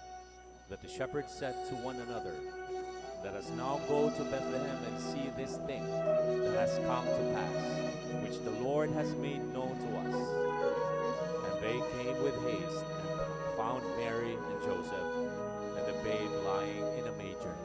that the shepherds said to one another, "Let us now go to Bethlehem and see this thing that has come to pass, which the Lord has made known to us." And they came with haste and found Mary and Joseph and the babe lying in a manger.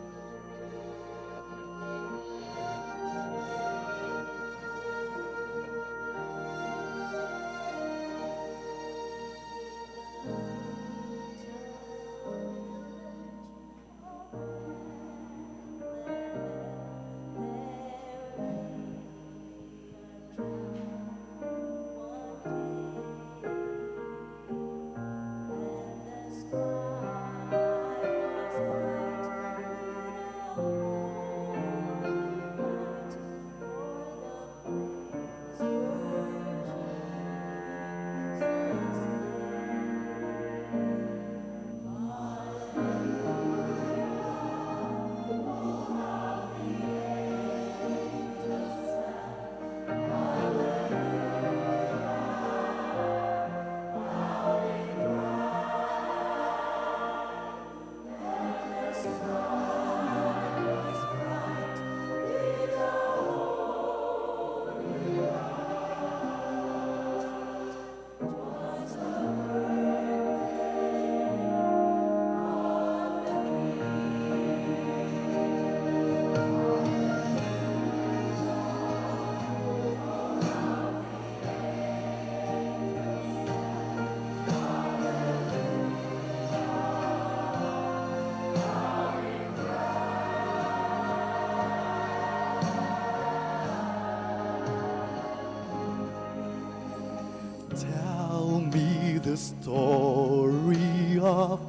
Tell me the story of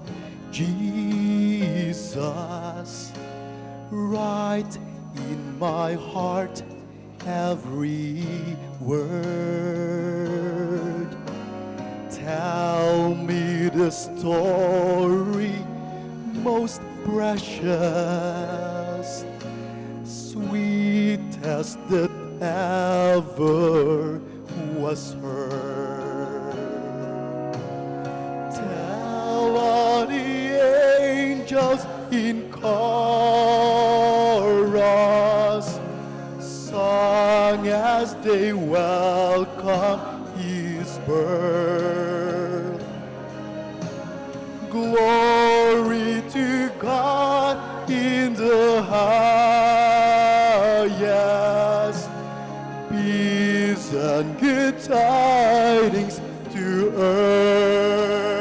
Jesus. Write in my heart every word. Tell me the story most precious, sweetest that ever was heard. Tell all the angels in chorus song as they welcome his birth. Glory to God in the highest, peace and good tidings to earth.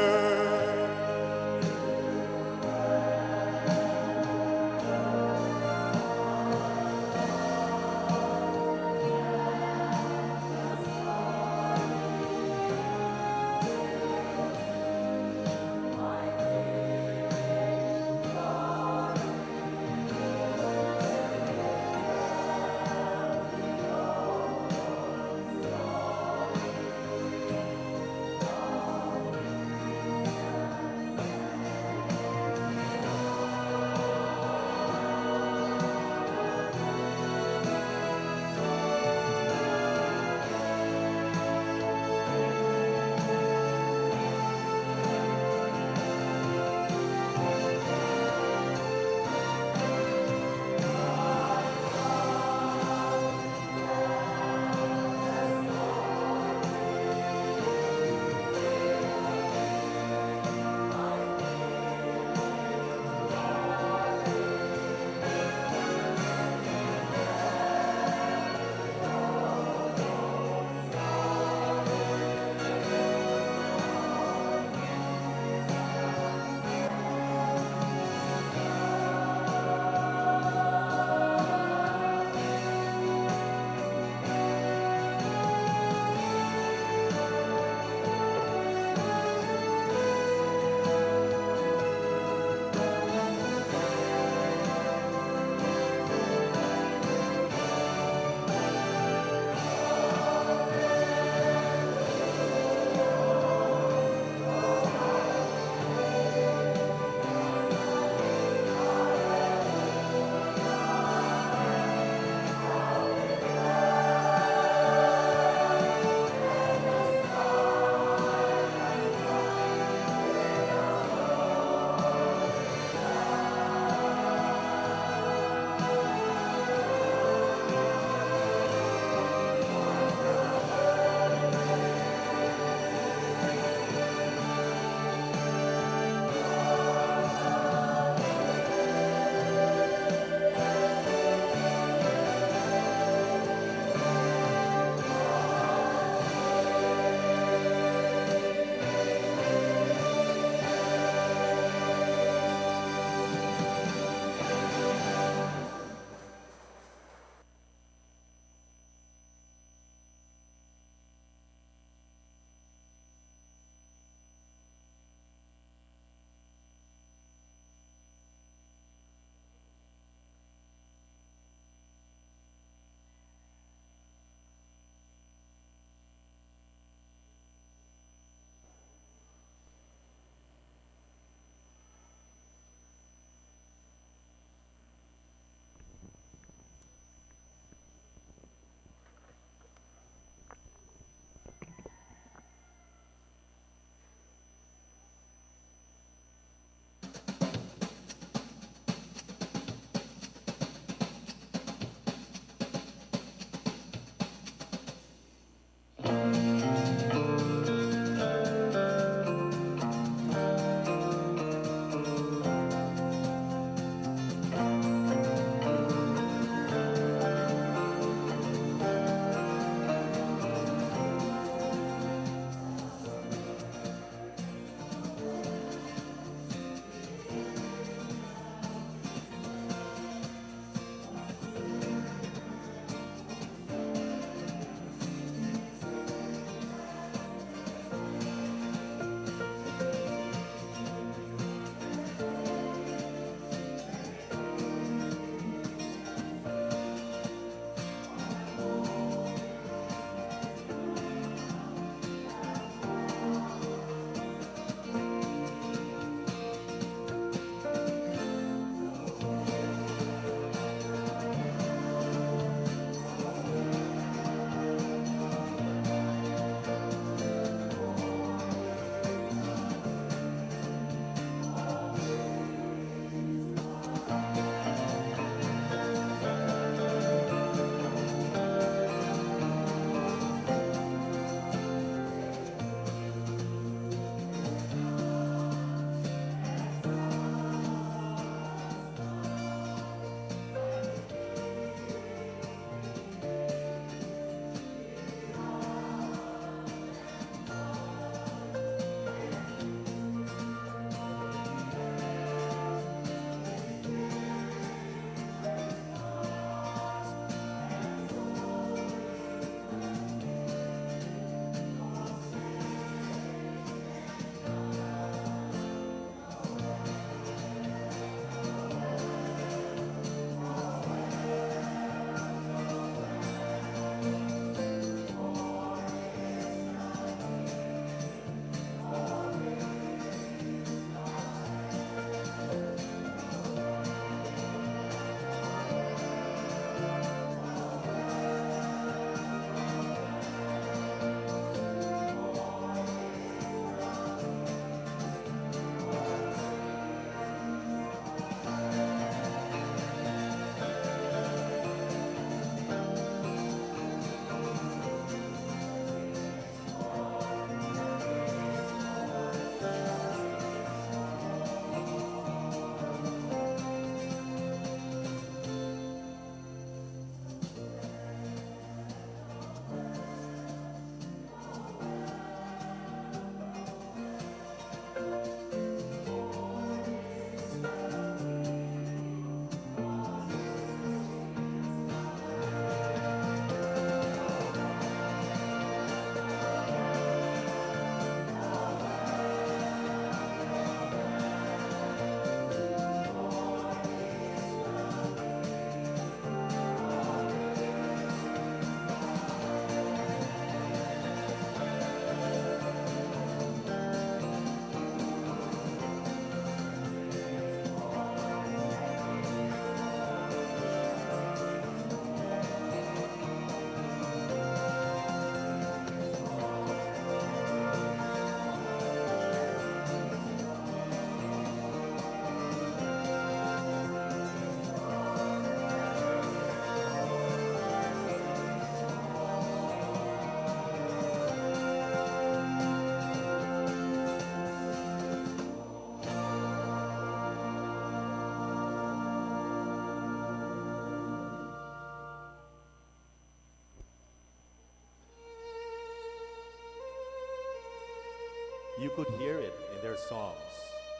You could hear it in their songs,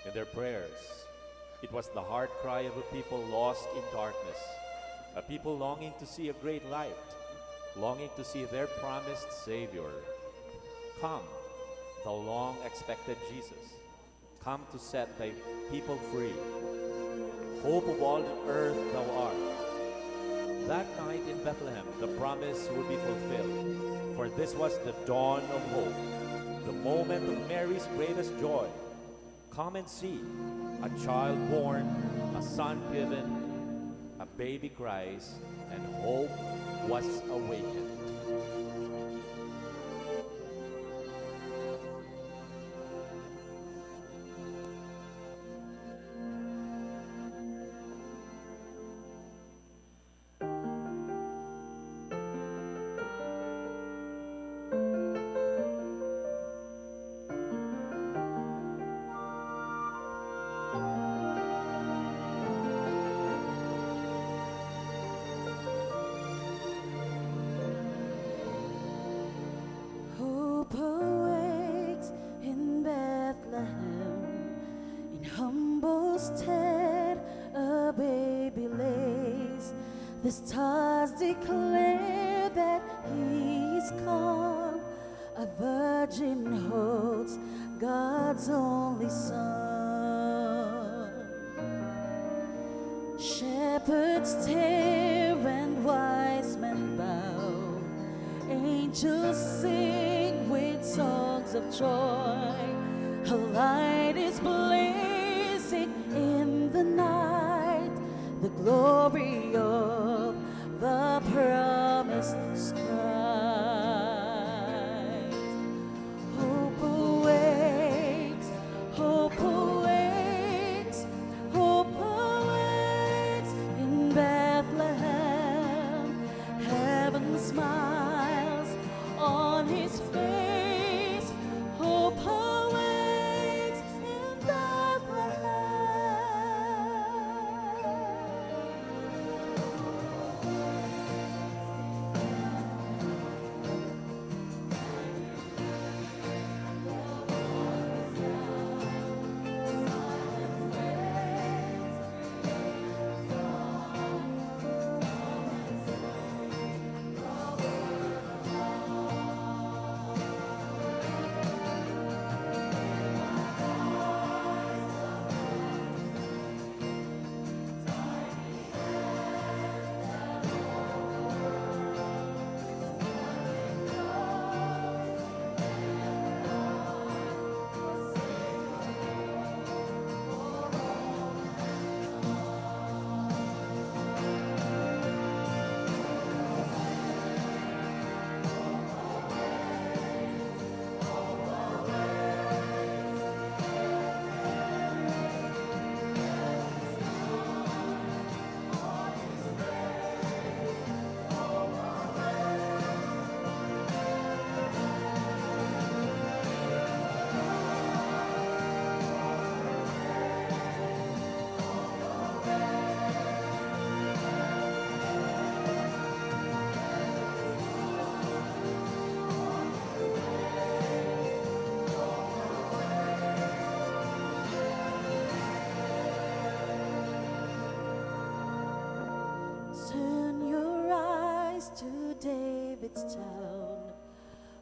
in their prayers. It was the heart cry of a people lost in darkness, a people longing to see a great light, longing to see their promised Savior. Come, the long-expected Jesus. Come to set thy people free. Hope of all the earth thou art. That night in Bethlehem, the promise would be fulfilled, for this was the dawn of hope, the moment of Mary's greatest joy. Come and see, a child born, a son given, a baby cries, and hope was awakened. Hope awakes in Bethlehem, in humble stead a baby lays. The stars declare that he is come, a virgin holds God's only Son. Shepherds stare and wise men bow, angels sing with songs of joy. A light is blazing in the night, the glory of the promised Christ. Hope awakes, hope awakes, hope awakes in Bethlehem. Heaven smiles on his face. Hope awaits in Bethlehem. Turn your eyes to David's town.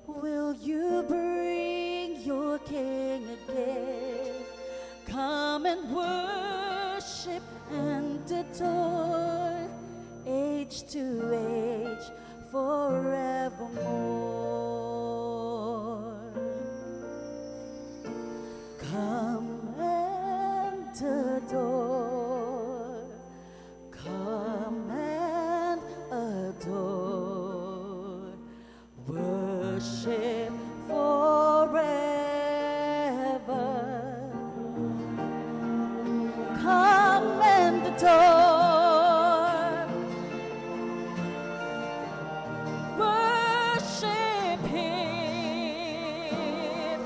Will you bring your king again? Come and worship and adore, age to age, forevermore. Come and adore, come and adore, worship forever. Come and adore, worship him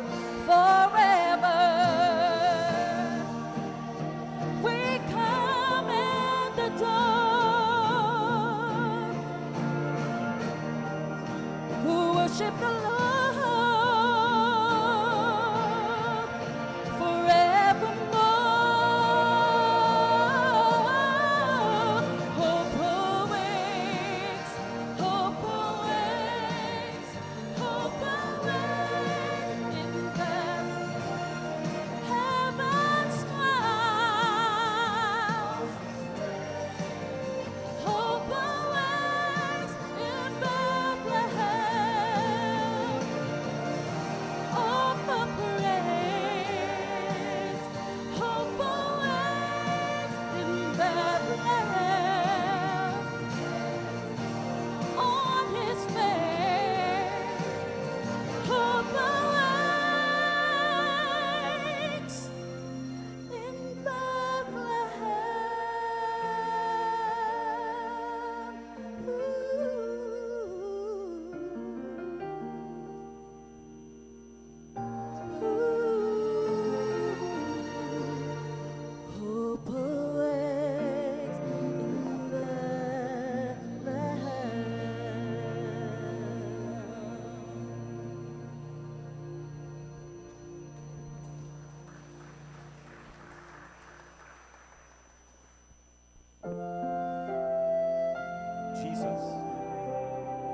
forever. We come and adore, who worship the Lord.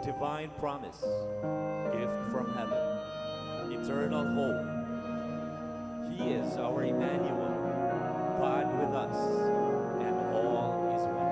divine promise, gift from heaven, eternal hope. He is our Emmanuel, God with us, and all is well.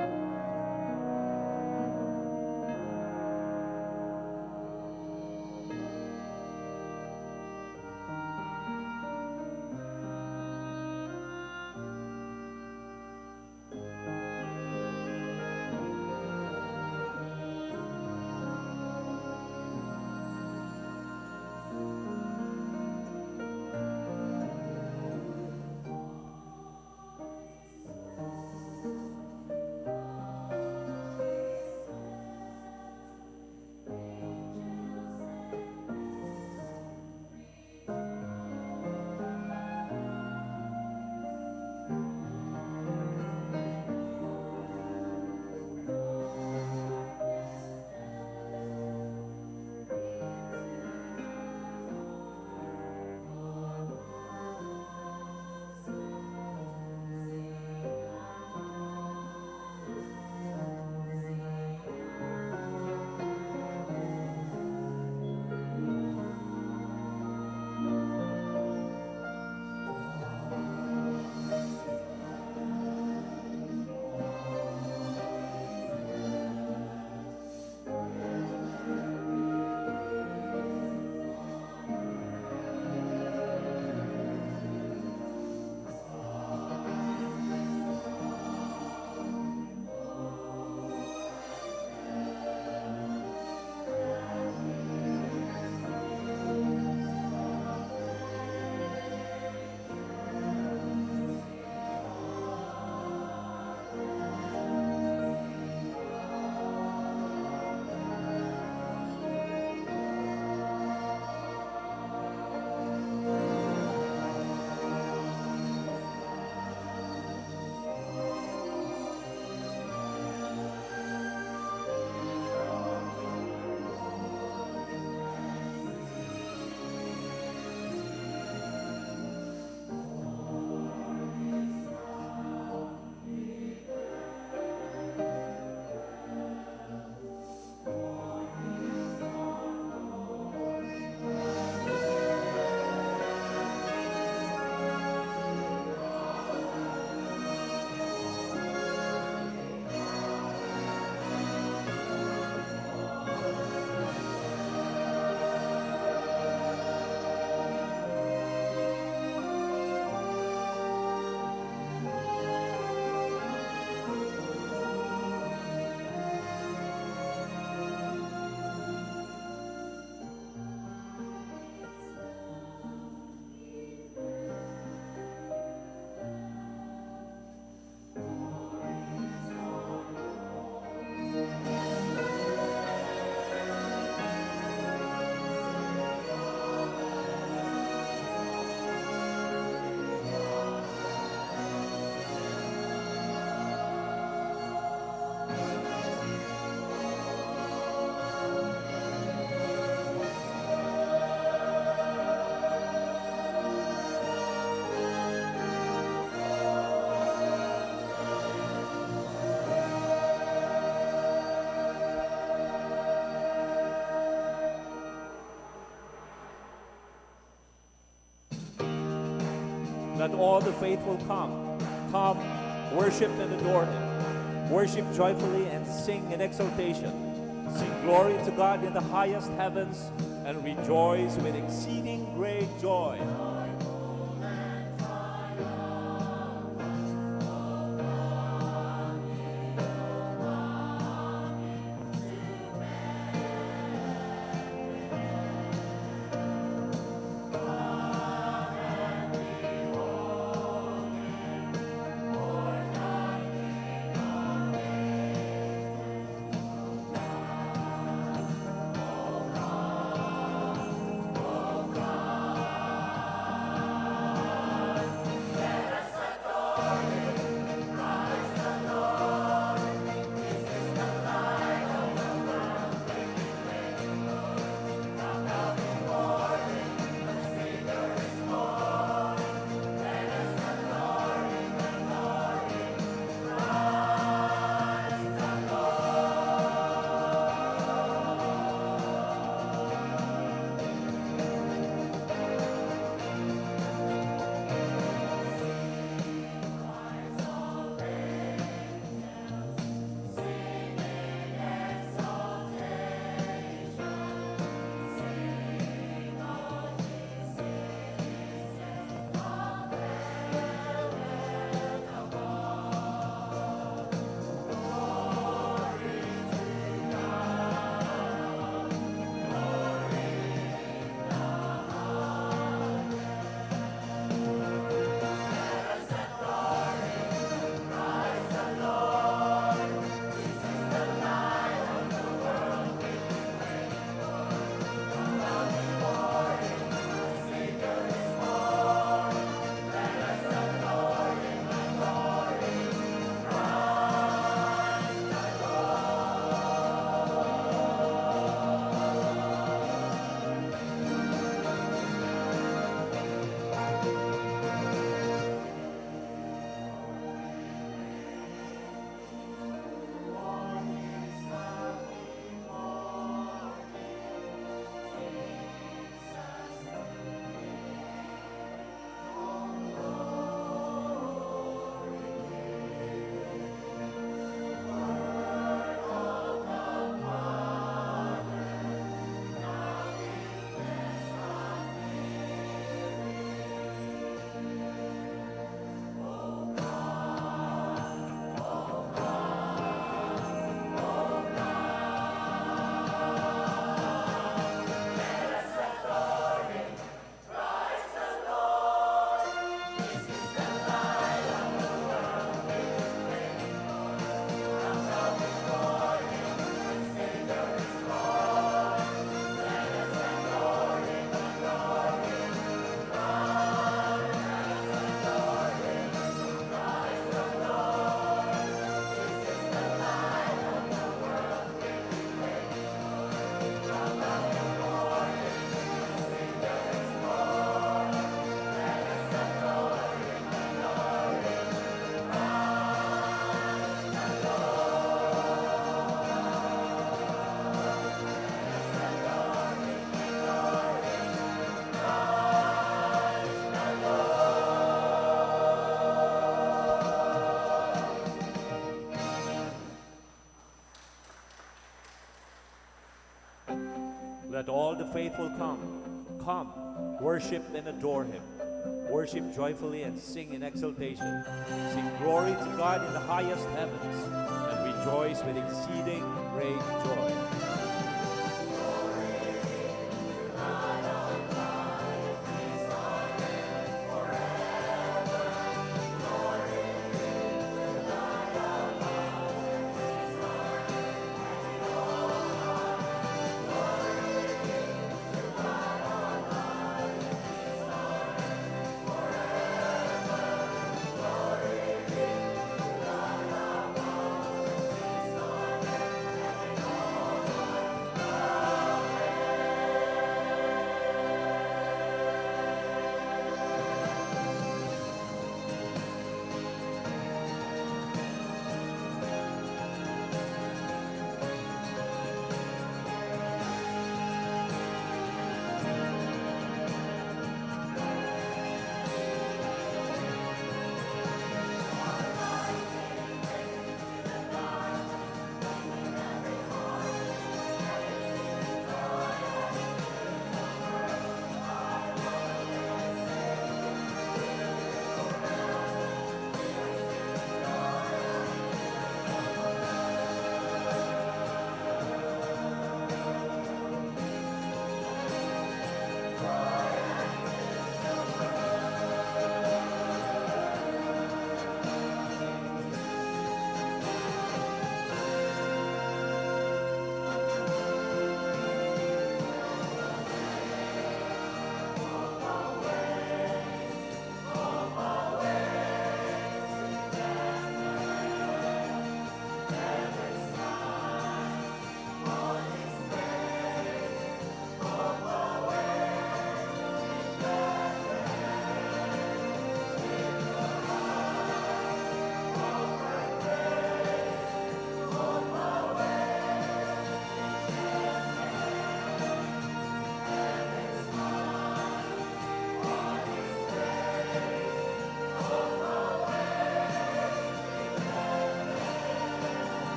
Let all the faithful come, worship and adore Him. Worship joyfully and sing in exaltation. Sing glory to God in the highest heavens and rejoice with exceeding great joy. let all the faithful come. Come, worship and adore him. Worship joyfully and sing in exultation. Sing glory to God in the highest heavens, and rejoice with exceeding great joy.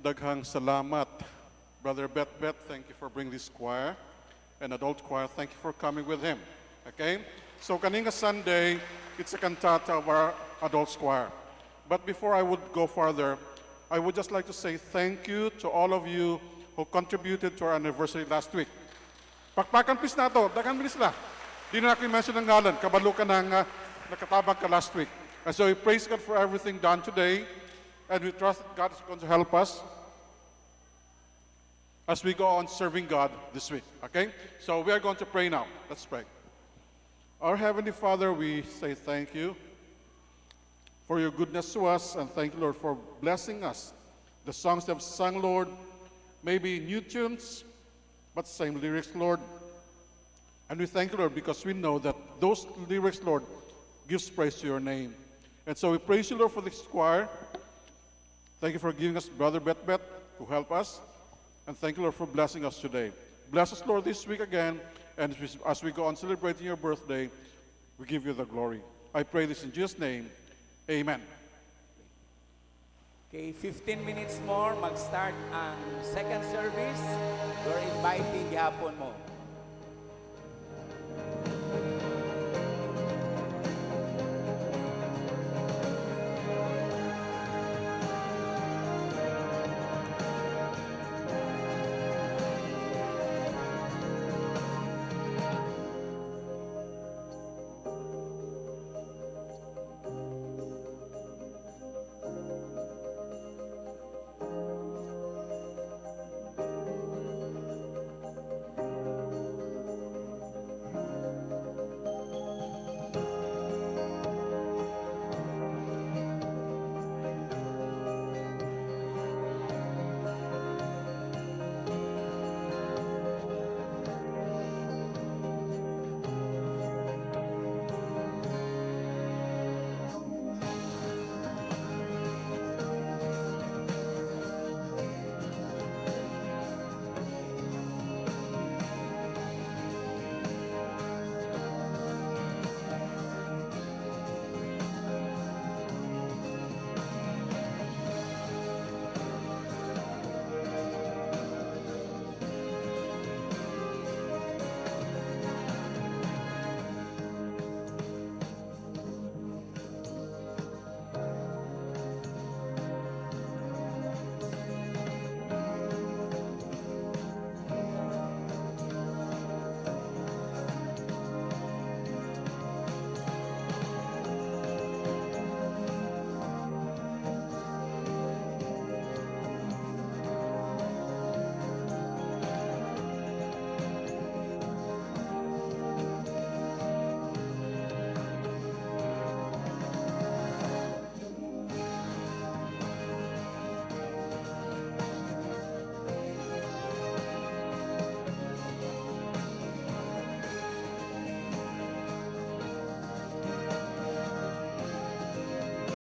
Daghang salamat. Brother Bet, thank you for bringing this choir. And adult choir, thank you for coming with him. Okay? So kaninga Sunday, it's a cantata of our adult choir. But before I would go further, I would just like to say thank you to all of you who contributed to our anniversary last week. Pakpakan please na to. Daghang bilis na. Di na ako i-mention ng ngalan. Kabalo ka ng nakatabang ka last week. And so we praise God for everything done today. And we trust that God is going to help us as we go on serving God this week. Okay? So we are going to pray now. Let's pray. Our Heavenly Father, we say thank you for your goodness to us, and thank you, Lord, for blessing us. The songs that have sung, Lord, may be new tunes, but same lyrics, Lord. And we thank you, Lord, because we know that those lyrics, Lord, gives praise to your name. And so we praise you, Lord, for this choir. Thank you for giving us Brother Bet to help us. And thank you, Lord, for blessing us today. Bless us, Lord, this week again. And as we go on celebrating your birthday, we give you the glory. I pray this in Jesus' name. Amen. Okay, 15 minutes more, mag-start ang second service. You're invited, gihapon mo.